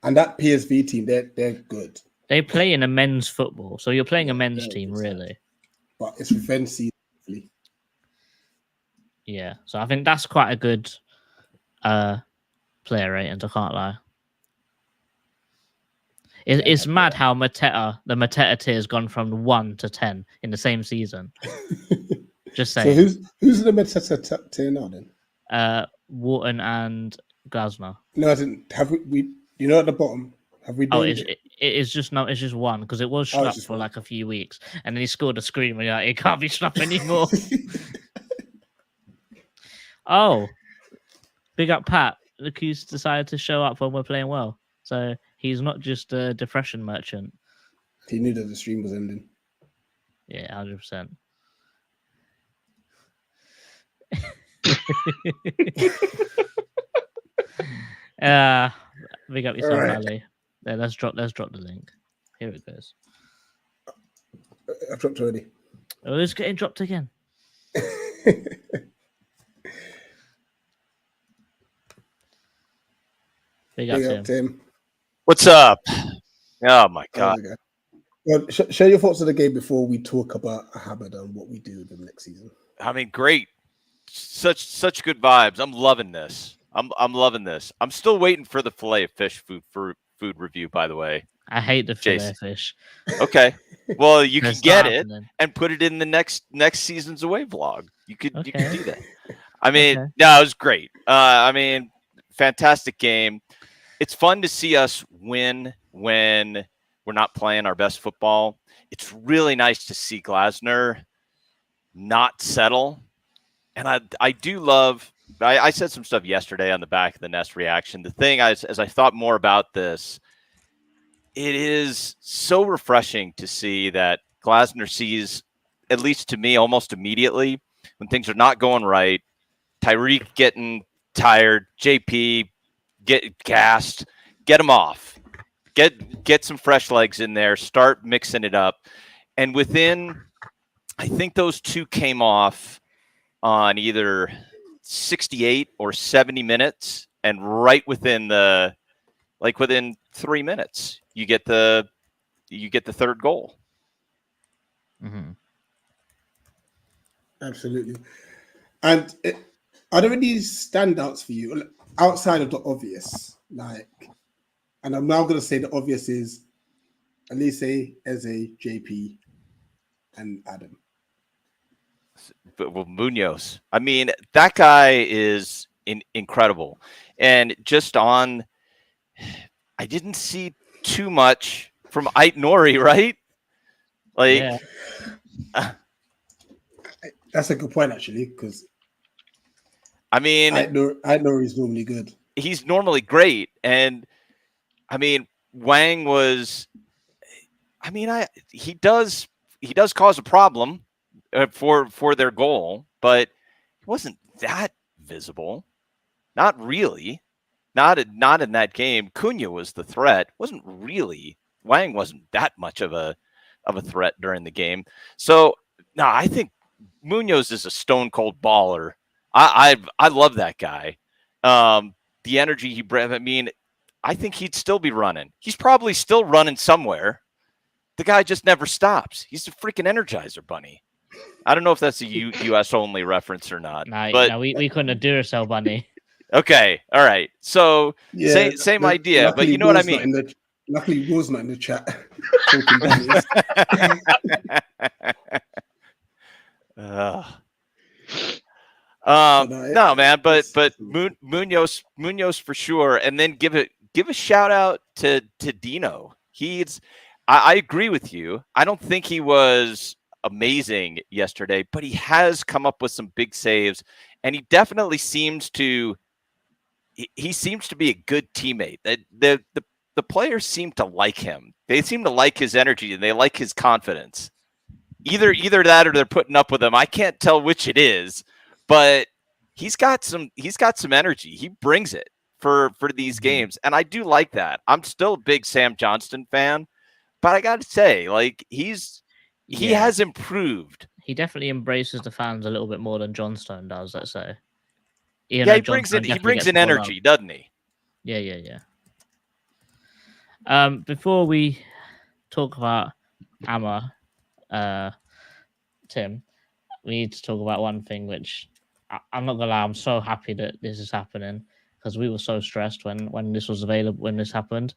and that PSV team, they're good. They play in a men's football, so you're playing a men's team, really. But it's revenge season. Yeah, so I think that's quite a good player rating, I can't lie. It's mad how the Mateta tier has gone from 1 to 10 in the same season. Just saying. So who's in the Mateta tier now then? Wharton and Glasner. No, I didn't. Have we? You know, at the bottom, Have we Oh, named it is just no, it's just one because it was Oh, it's Schlupp just for one. like a few weeks, and then he scored a screamer. Like, it can't be Schlupp anymore. Oh, big up Pat. Look who's decided to show up when we're playing well. So he's not just a depression merchant. He knew that the stream was ending. Yeah, 100%. Big up yourself, Alright. Ali. Yeah, let's drop the link. Here it goes. I've dropped already. Oh, it's getting dropped again. Big up, Big up, Tim. Tim. What's up? Oh my god. There we go. Well, share your thoughts of the game before we talk about Ahamada and what we do with them next season. I mean, great. Such good vibes. I'm loving this. I'm loving this. I'm still waiting for the fillet of fish food review, by the way. I hate the fillet Jason. of fish. Okay. Well, you can It's get not it happening. and put it in the next season's away vlog. You could Okay. do that. I mean, Okay. no, it was great. I mean, fantastic game. It's fun to see us win when we're not playing our best football. It's really nice to see Glasner not settle. And I do love, I said some stuff yesterday on the back of the Nest reaction. The thing, as I thought more about this, it is so refreshing to see that Glasner sees, at least to me, almost immediately, when things are not going right, Tyreek getting tired, JP get gassed, get him off, get some fresh legs in there, start mixing it up. And within, I think those two came off on either 68 or 70 minutes, and right within within 3 minutes, you get the third goal. Mm-hmm. Absolutely. And are there any standouts for you outside of the obvious? Like, and I'm now going to say the obvious is Elise, Eze, JP, and Adam. But well, Munoz, I mean, that guy is incredible. And just on, I didn't see too much from Ait Nori, right? Like, Yeah. That's a good point, actually, because I mean, Ait Nori is normally good. He's normally great. And I mean, Wang was, I mean, he does cause a problem for their goal, but it wasn't that visible. Not really. Not in that game. Cunha was the threat. Wasn't really. Wang wasn't that much of a threat during the game. So no, I think Munoz is a stone cold baller. I love that guy. The energy he brings. I mean, I think he'd still be running. He's probably still running somewhere. The guy just never stops. He's a freaking Energizer bunny. I don't know if that's a U.S. only reference or not. No, we couldn't have Duracell bunny. Okay, all right. So Yeah, same idea, but you know what I mean. Luckily, Will's not in the chat. Talking bunnies. No, man, but Munoz for sure, and then give a shout out to Dino. I agree with you. I don't think he was amazing yesterday, but he has come up with some big saves, and he definitely seems to. He seems to be a good teammate. The players seem to like him. They seem to like his energy and they like his confidence. Either that or they're putting up with him. I can't tell which it is, but he's got some energy. He brings it for these games, and I do like that. I'm still a big Sam Johnston fan, but I got to say, like he has improved. He definitely embraces the fans a little bit more than Johnstone does. Let's say. He brings in energy, doesn't he? Yeah. Before we talk about Amma, Tim, we need to talk about one thing, which I'm not gonna lie, I'm so happy that this is happening because we were so stressed when this was available, when this happened.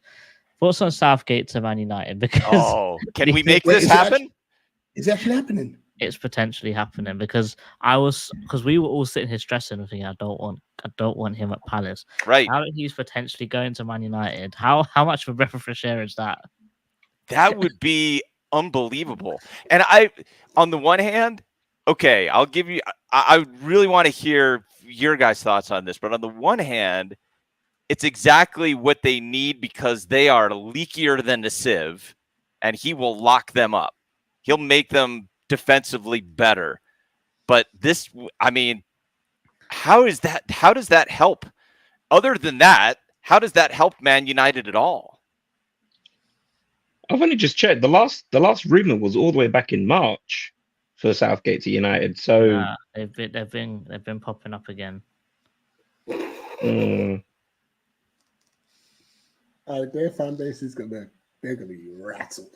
Thoughts on Southgate to Man United? Because can we make this happen? Is it actually happening? it's potentially happening because we were all sitting here stressing and thinking, I don't want him at Palace. Right. Now that he's potentially going to Man United, how much of a breath of fresh air is that? That would be unbelievable. And on the one hand, okay, I'll give you. I really want to hear your guys' thoughts on this, but on the one hand, it's exactly what they need because they are leakier than the sieve, and he will lock them up. He'll make them defensively better. But this, I mean, how is that? How does that help? Other than that, how does that help Man United at all? I've only just checked. The last rumor was all the way back in March for Southgate to United. So They've been popping up again. Their fan base is they're gonna be rattled.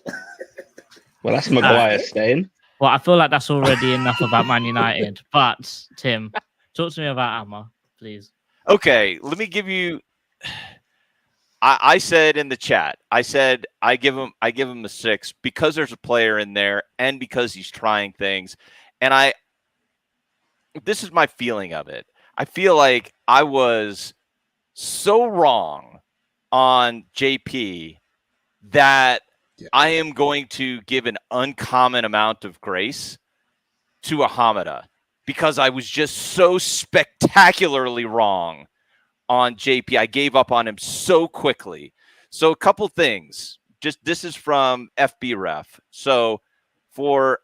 Well, that's Maguire staying. Well, I feel like that's already enough about Man United. But Tim, talk to me about Amma, please. Okay, let me give you. I said in the chat, I said I give him a 6 because there's a player in there and because he's trying things. And this is my feeling of it. I feel like I was so wrong on JP that I am going to give an uncommon amount of grace to Ahamada because I was just so spectacularly wrong on JP. I gave up on him so quickly. So a couple things. Just this is from FB Ref. So for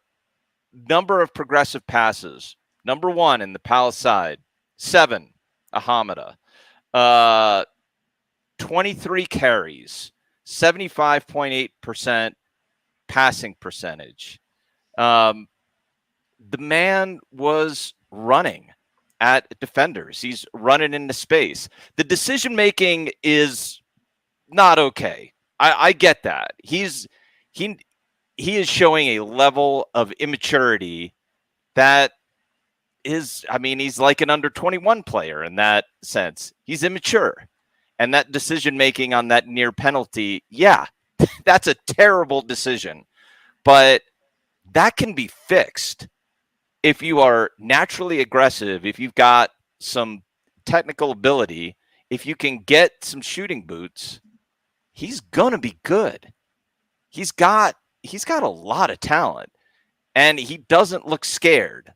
number of progressive passes, number 1 in the Palace side, 7, Ahamada. 23 carries, 75.8% passing percentage. The man was running at defenders. He's running into space. The decision making is not okay. I get that. He is showing a level of immaturity that is, I mean, he's like an under 21 player in that sense. He's immature. And that decision making on that near penalty, yeah, that's a terrible decision. But that can be fixed if you are naturally aggressive, if you've got some technical ability, if you can get some shooting boots, he's gonna be good. He's got a lot of talent, and he doesn't look scared.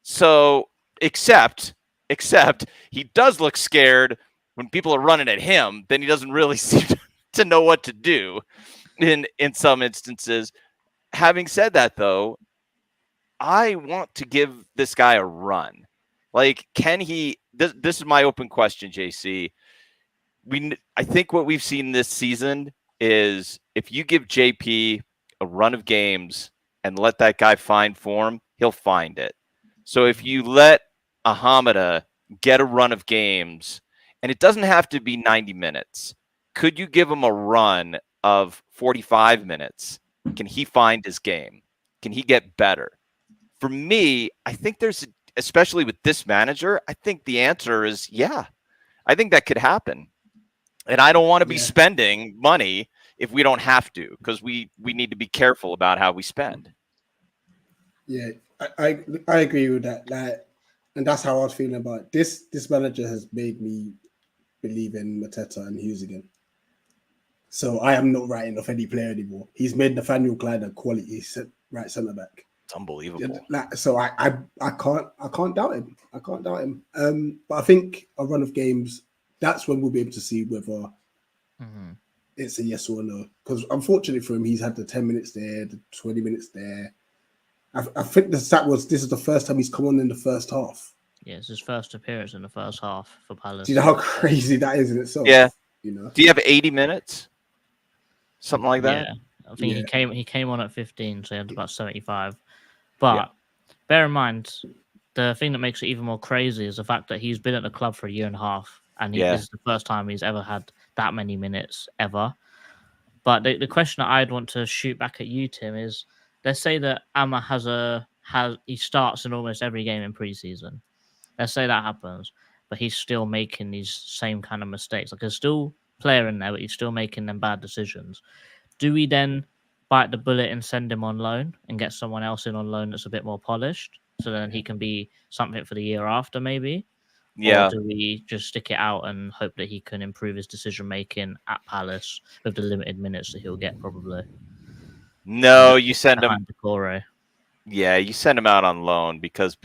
So, except he does look scared when people are running at him. Then he doesn't really seem to know what to do in some instances. Having said that, though, I want to give this guy a run. Like, can he? This is my open question, JC. I think what we've seen this season is if you give JP a run of games and let that guy find form, he'll find it. So if you let Ahamada get a run of games, and it doesn't have to be 90 minutes, could you give him a run of 45 minutes? Can he find his game? Can he get better? For me, I think especially with this manager, I think the answer is yeah. I think that could happen. And I don't want to be spending money if we don't have to, because we need to be careful about how we spend. Yeah, I agree with that. Like, and that's how I was feeling about it. This manager has made me believe in Mateta and Hughes again. So I am not writing off any player anymore. He's made Nathaniel Clyde a quality right centre back. It's unbelievable. So I can't doubt him. I can't doubt him. But I think a run of games, that's when we'll be able to see whether it's a yes or a no. Because unfortunately for him, he's had the 10 minutes there, the 20 minutes there. I think the stat was this is the first time he's come on in the first half. Yeah, it's his first appearance in the first half for Palace. Do you know how crazy that is in itself? Yeah. You know. Do you have 80 minutes? Something like that? Yeah. I think he came on at 15, so he had about 75. But bear in mind, the thing that makes it even more crazy is the fact that he's been at the club for a year and a half, and this is the first time he's ever had that many minutes ever. But the question that I'd want to shoot back at you, Tim, is let's say that Amma he starts in almost every game in preseason. Let's say that happens, but he's still making these same kind of mistakes. Like there's still player in there, but he's still making them bad decisions. Do we then bite the bullet and send him on loan and get someone else in on loan that's a bit more polished, so then he can be something for the year after, maybe? Yeah. Or do we just stick it out and hope that he can improve his decision making at Palace with the limited minutes that he'll get, probably? No, you send him. Behind Decore. Yeah, you send him out on loan because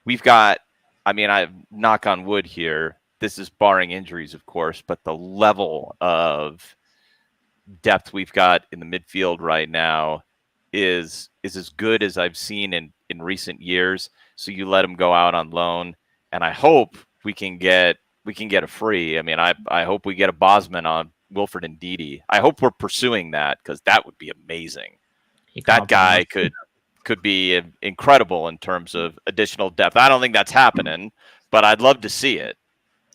we've got, I knock on wood here. This is barring injuries, of course, but the level of depth we've got in the midfield right now is as good as I've seen in recent years. So you let him go out on loan, and I hope we can get a free. I hope we get a Bosman on Wilfred and Ndidi. I hope we're pursuing that because that would be amazing. That guy could be incredible in terms of additional depth. I don't think that's happening, but I'd love to see it.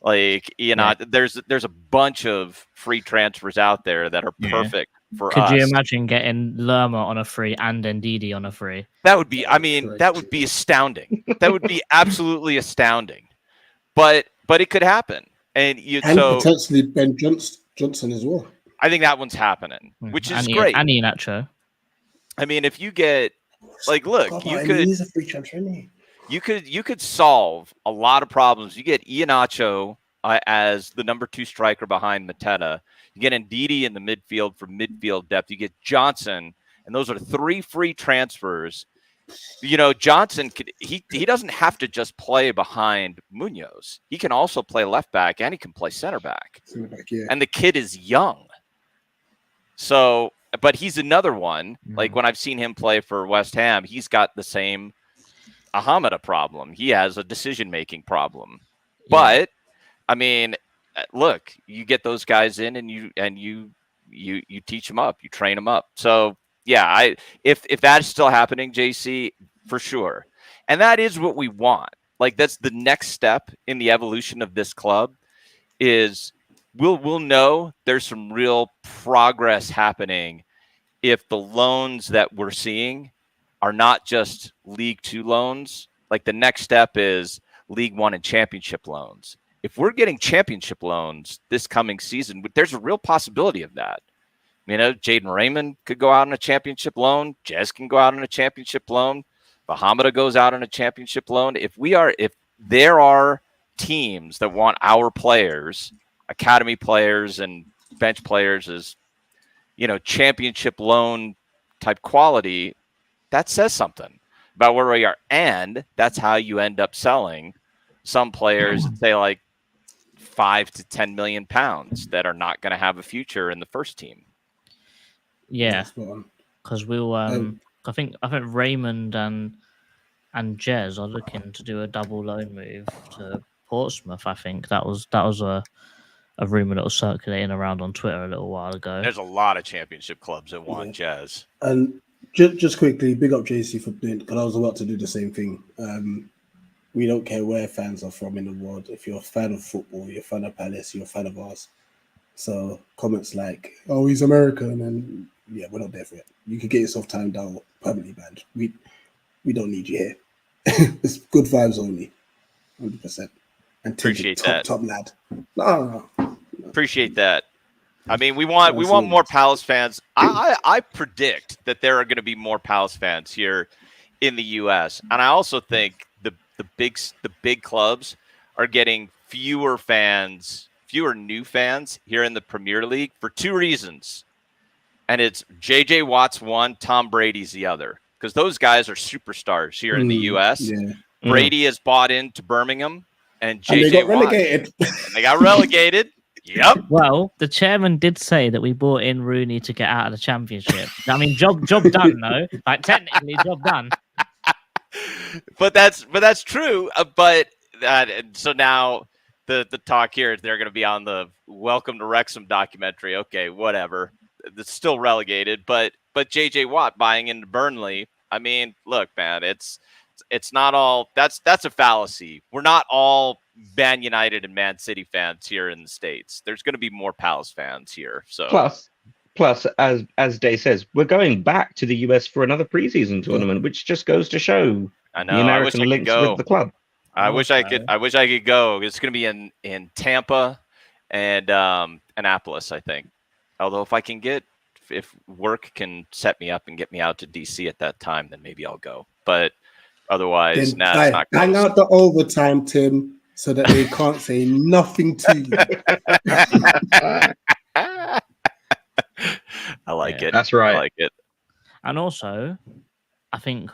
Like, there's a bunch of free transfers out there that are perfect for us. Could you imagine getting Lerma on a free and Ndidi on a free? That would be, that would be astounding. That would be absolutely astounding. But it could happen. And potentially Ben Johnson as well. I think that one's happening, which is great. And Iheanacho. If you get he's a free transfer, isn't he? You could solve a lot of problems. You get Iheanacho as the number 2 striker behind Mateta. You get Ndidi in the midfield for midfield depth. You get Johnson, and those are 3 free transfers. Johnson he doesn't have to just play behind Munoz. He can also play left back and he can play center back. Yeah. And the kid is young. So, but he's another one. Like when I've seen him play for West Ham, he's got the same Ahamada problem. He has a decision-making problem. Yeah. But look, you get those guys in and you teach them up, you train them up. So yeah, if that is still happening, JC, for sure. And that is what we want. Like that's the next step in the evolution of this club is we'll know there's some real progress happening if the loans that we're seeing are not just League 2 loans. Like the next step is League 1 and Championship loans. If we're getting Championship loans this coming season, there's a real possibility of that. Jaden Raymond could go out on a Championship loan. Jez can go out on a Championship loan. Ahamada goes out on a Championship loan. If there are teams that want our players, academy players and bench players as, Championship loan type quality, that says something about where we are. And that's how you end up selling some players at, say, like 5 to 10 million pounds that are not going to have a future in the first team. Yeah, because we'll. I think Raymond and Jez are looking to do a double loan move to Portsmouth. I think that was a rumor that was circulating around on Twitter a little while ago. There's a lot of Championship clubs that want Jez. And just quickly, big up JC for doing, because I was about to do the same thing. We don't care where fans are from in the world. If you're a fan of football, you're a fan of Palace, you're a fan of ours. So comments like, "Oh, he's American," and yeah, we're not there for it. You could get yourself timed out, permanently banned. We don't need you here. It's good vibes only, 100%. And appreciate that, top lad. No. Appreciate that. We want more Palace fans. I predict that there are going to be more Palace fans here in the U.S. And I also think the big clubs are getting fewer new fans here in the Premier League for 2 reasons. And it's JJ Watt's one, Tom Brady's the other. Because those guys are superstars here in the U.S. Yeah. Brady has bought into Birmingham, and JJ They got relegated. Yep. Well, the chairman did say that we brought in Rooney to get out of the Championship. Job done, though. Like technically, job done. But that's true. So now the talk here is they're going to be on the Welcome to Wrexham documentary. Okay, whatever. It's still relegated, but JJ Watt buying into Burnley. Look, man, it's not all. That's a fallacy. We're not all Man United and Man City fans here in the States. There's going to be more Palace fans here. So plus, as Day says, we're going back to the US for another preseason tournament, which just goes to show the American links with the club. I wish I could go. It's going to be in Tampa and Annapolis, I think. Although if I can get if work can set me up and get me out to DC at that time, then maybe I'll go. But otherwise, Then it's not hang close. out the overtime, Tim, so that they can't say nothing to you. I like Yeah. it. That's right. I like it. And also, I think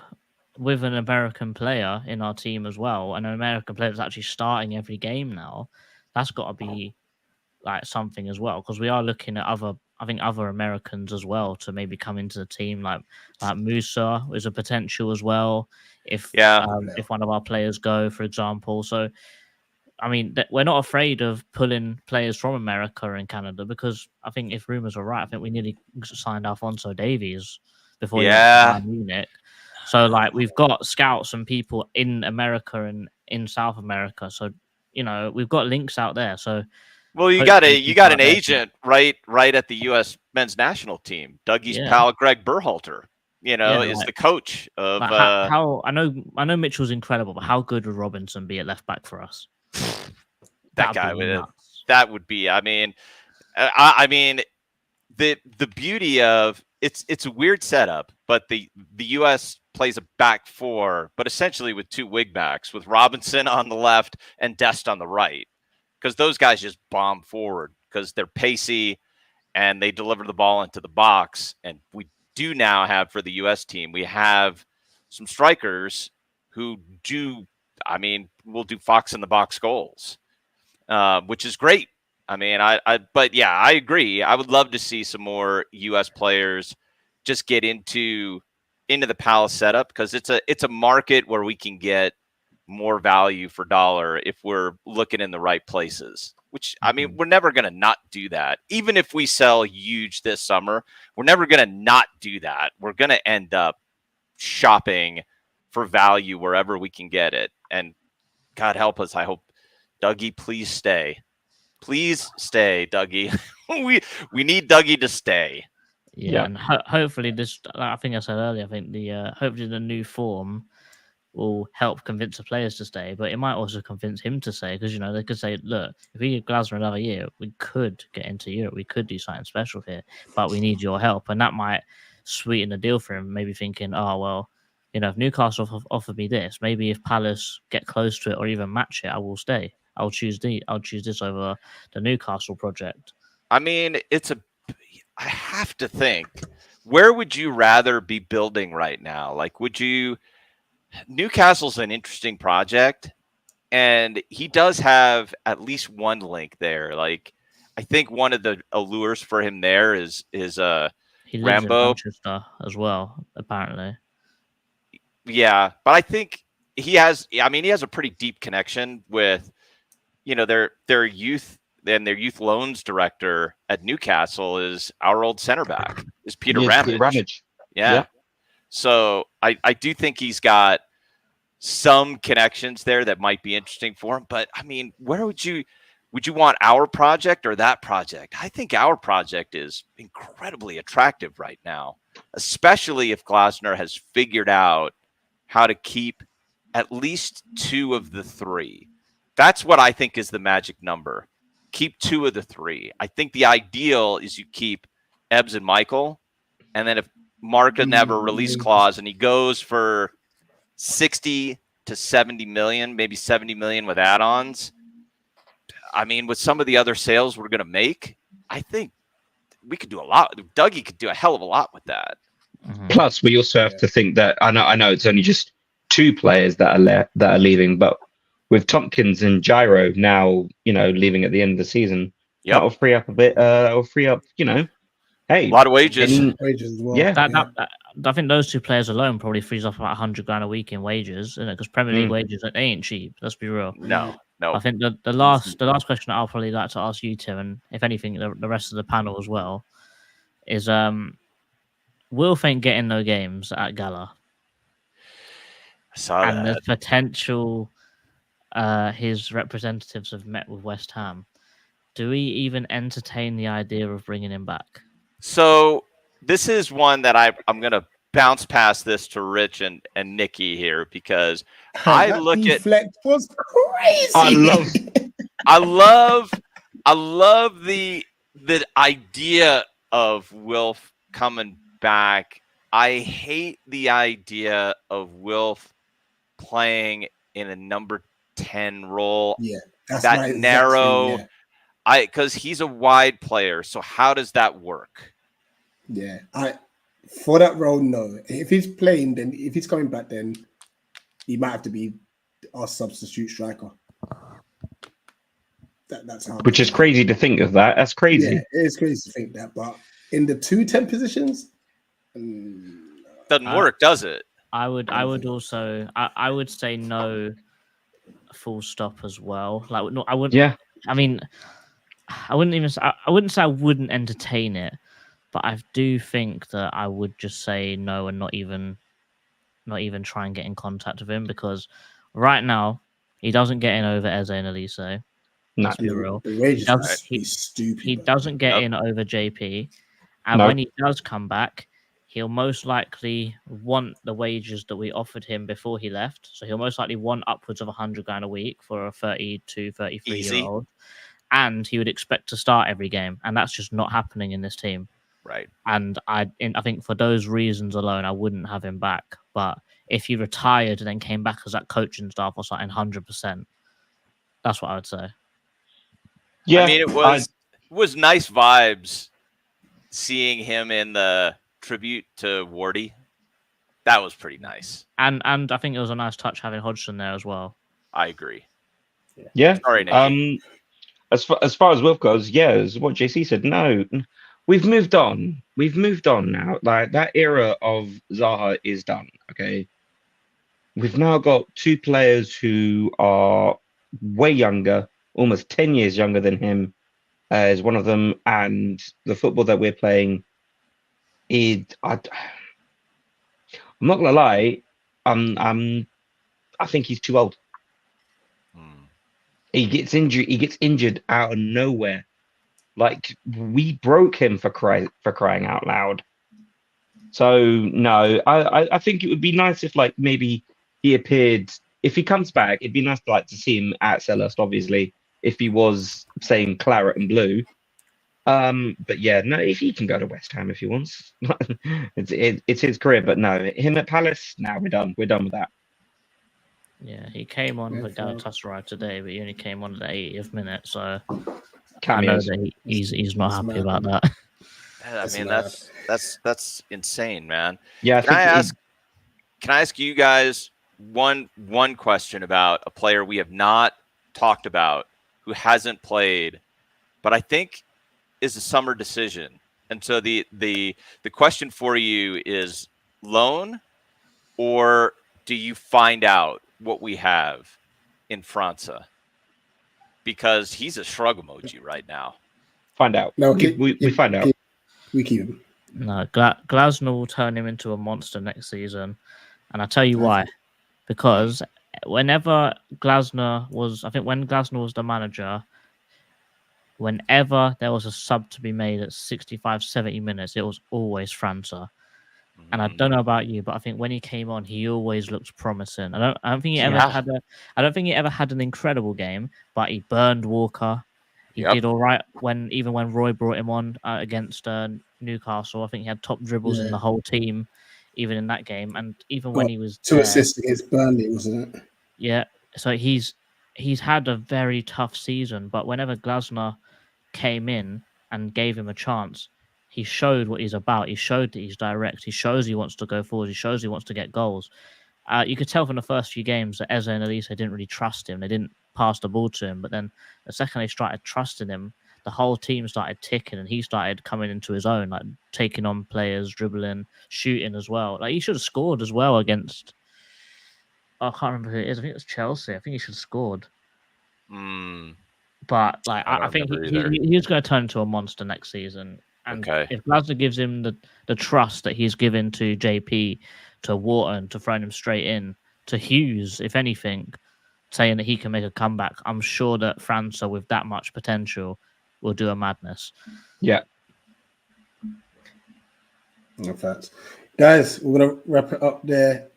with an American player in our team as well, and an American player that's actually starting every game now, that's got to be like something as well, because we are looking at other Americans as well to maybe come into the team, like Musa is a potential as well. If one of our players go, for example, so. I mean, we're not afraid of pulling players from America and Canada, because I think if rumors are right, I think we nearly signed Alfonso Davies before he went to Bayern Munich. So, like, we've got scouts and people in America and in South America. So, we've got links out there. So, well, you got an agent right at the U.S. men's national team. Dougie's pal Greg Berhalter, is the coach of. How I know Mitchell's incredible, but how good would Robinson be at left back for us? That guy would be. I mean, the beauty of it's a weird setup, but the U.S. plays a back four, but essentially with two wing backs, with Robinson on the left and Dest on the right, because those guys just bomb forward because they're pacey and they deliver the ball into the box. And we do now have, for the U.S. team, we have some strikers who do. I mean, we'll do Fox in the box goals, which is great. I mean, but yeah, I agree. I would love to see some more U.S. players just get into the Palace setup, because it's a market where we can get more value for dollar if we're looking in the right places. Which, I mean, we're never going to not do that. Even if we sell huge this summer, we're never going to not do that. We're going to end up shopping for value wherever we can get it. And God help us, I hope, Dougie, please stay. Please stay, Dougie. we need Dougie to stay. Yeah. And hopefully this, I think I said earlier, I think hopefully the new form will help convince the players to stay, but it might also convince him to stay, because they could say, look, if we give Glasner another year, we could get into Europe, we could do something special here, but we need your help. And that might sweeten the deal for him, maybe thinking, oh well, if Newcastle have offered me this, maybe if Palace get close to it or even match it, I will stay. I'll choose this over the Newcastle project. I mean, I have to think, where would you rather be building right now? Like, Newcastle's an interesting project, and he does have at least one link there. Like, I think one of the allures for him there is he lives Rambo in Manchester as well, apparently. Yeah, but I think he has a pretty deep connection with, their youth, and their youth loans director at Newcastle is our old center back, is Peter Ramage. Yeah. So I do think he's got some connections there that might be interesting for him. But I mean, where would you want our project or that project? I think our project is incredibly attractive right now, especially if Glasner has figured out how to keep at least two of the three. That's what I think is the magic number. Keep two of the three. I think the ideal is you keep Ebbs and Michael, and then if Mark doesn't have a release clause and he goes for 60 to 70 million, maybe 70 million with add-ons. I mean, with some of the other sales we're going to make, I think we could do a lot. Dougie could do a hell of a lot with that. Mm-hmm. Plus, we also have to think that I know it's only just two players that are leaving, but with Tompkins and Gyro now, leaving at the end of the season, that'll free up a bit. That'll free up, hey, a lot of wages. Wages as well. Yeah, I think those two players alone probably frees up about $100,000 a week in wages, because Premier League wages, they ain't cheap. Let's be real. No. I think the last question I'll probably like to ask you, Tim, and if anything, the rest of the panel as well, is will Fink get in no games at Gala? I saw and that. the potential his representatives have met with West Ham. Do we even entertain the idea of bringing him back? So this is one that I'm going to bounce past this to Rich and Nikki here, because I look at was crazy. I love the idea of Wilf coming back. I hate the idea of Wilf playing in a number 10 role. Yeah, that's that my exact narrow. thing, Because he's a wide player. So how does that work? yeah. For that role, no. If he's playing, then if he's coming back, then he might have to be our substitute striker. That's how. Which is crazy to think of that. That's crazy. Yeah, it is crazy to think that. But in the 2-10 positions, Doesn't work, does it? I would also I would say no, full stop as well. Like no, I wouldn't. Yeah. I mean, I wouldn't even. I wouldn't say I wouldn't entertain it, but I do think that I would just say no and not even try and get in contact with him, because right now he doesn't get in over Eze and Elise. No. Let's be real. the wages He's stupid. He doesn't get in over JP, and No. when he does come back, he'll most likely want the wages that we offered him before he left. So he'll most likely want upwards of $100,000 a week for a 32, 33-year-old. And he would expect to start every game. And that's just not happening in this team. Right. And I think for those reasons alone, I wouldn't have him back. But if he retired and then came back as that coaching staff or something, 100%, that's what I would say. Yeah. I mean, it was nice vibes seeing him in the tribute to Wardy. That was pretty nice. And I think it was a nice touch having Hodgson there as well. I agree. Yeah. Sorry, Nicky. As far as Wilf goes, yeah, as what JC said, no. We've moved on. We've moved on now. Like, that era of Zaha is done. Okay. We've now got two players who are way younger, almost 10 years younger than him as one of them, and the football that we're playing I'm not gonna lie, I think he's too old. He gets injured out of nowhere. Like, we broke him for crying out loud. So no, I think it would be nice if, like, maybe he appeared. If he comes back, it'd be nice to see him at Selhurst, obviously, if he was saying claret and blue. But yeah, no, if he can go to West Ham if he wants, it's his career. But no, him at Palace, now we're done. We're done with that. Yeah, he came on for Galatasaray today, but he only came on at the 80th minute, so Cameos. I know that he's not happy about that. I mean, that's insane, man. Yeah. Can I ask you guys one question about a player we have not talked about who hasn't played, but I think is a summer decision. And so the question for you is loan, or do you find out what we have in França? Because he's a shrug emoji right now. Find out. No, we find out. We keep him. No, Glasner will turn him into a monster next season, and I'll tell you why. Because whenever Glasner was, I think when Glasner was the manager, whenever there was a sub to be made at 65, 70 minutes, it was always França. And I don't know about you, but I think when he came on, he always looked promising. I don't think he ever had an incredible game, but he burned Walker. He did all right when Roy brought him on against Newcastle. I think he had top dribbles in the whole team, even in that game. And even when he was 2 assists against Burnley, wasn't it? Yeah. So he's had a very tough season, but whenever Glasner came in and gave him a chance, he showed what he's about. He showed that he's direct. He shows he wants to go forward. He shows he wants to get goals. You could tell from the first few games that Eze and Elise didn't really trust him. They didn't pass the ball to him. But then the second they started trusting him, the whole team started ticking and he started coming into his own, like taking on players, dribbling, shooting as well. Like, he should have scored as well against... I can't remember who it is. I think it was Chelsea. I think he should have scored. But like, I think he's going to turn into a monster next season. And if Glasner gives him the trust that he's given to JP, to Wharton, to throwing him straight in, to Hughes, if anything, saying that he can make a comeback, I'm sure that França, with that much potential, will do a madness. Yeah. In fact, guys, we're going to wrap it up there.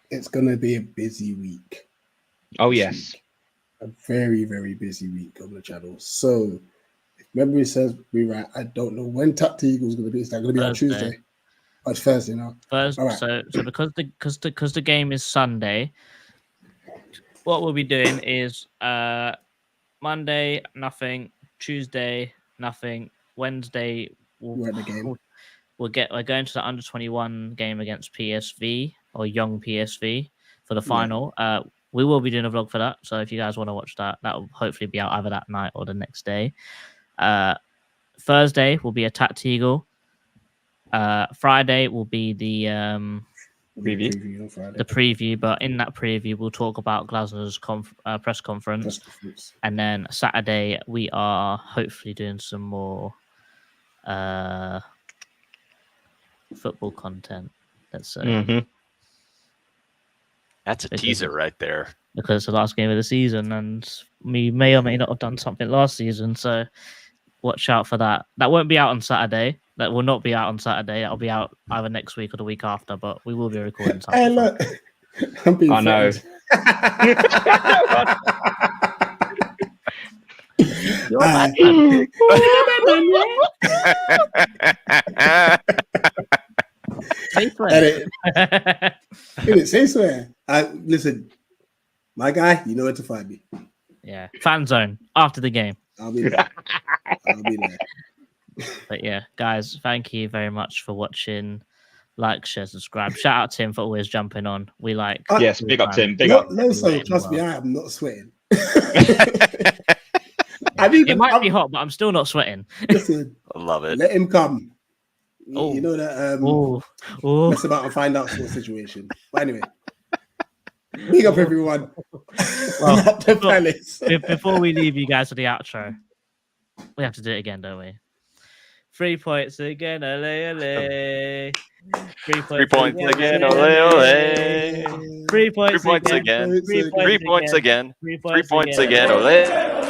It's going to be a busy week. Oh, yes. A very, very busy week on the channel. So, if Memory says me right. I don't know when Tactical Eagle's going to be. Is that going to be on Thursday. Tuesday? Oh, it's Thursday now. Thursday. All right. So because the game is Sunday, what we'll be doing is Monday nothing, Tuesday nothing, Wednesday We're at the game. we're going to the under 21 game against PSV or young PSV for the final. We will be doing a vlog for that, so if you guys want to watch that, that will hopefully be out either that night or the next day. Thursday will be a Tactical. Friday will be the Preview on Friday. the preview, but in that preview we'll talk about Glasner's press conference. And then Saturday we are hopefully doing some more football content. Let's say Mhm. That's a Because- teaser right there. because it's the last game of the season, and we may or may not have done something last season. So watch out for that. That won't be out on Saturday. That will not be out on Saturday. That'll be out either next week or the week after. But we will be recording something. Hey, look. I'm being I know. You're Uh, bad, Say swear. Edit. Didn't say swear. Listen, my guy, you know where to find me. Yeah, fan zone after the game. I'll be there. I'll be there. But yeah, guys, thank you very much for watching. Like, share, subscribe. Shout out to Tim for always jumping on. We like. Yes, big up Tim. Big up. No, so trust me, I am not sweating. I mean, It might be hot, but I'm still not sweating. Listen, I love it. let him come. Oh. You know that Oh, mess about and find out sort of situation. But anyway, big up everyone. Well, At the palace. before we leave you guys for the outro, we have to do it again, don't we? 3 points again, ole ole. 3 3 points again, ole ole. 3 points, 3 points again. 3 3 points again. 3 3 points again, ole.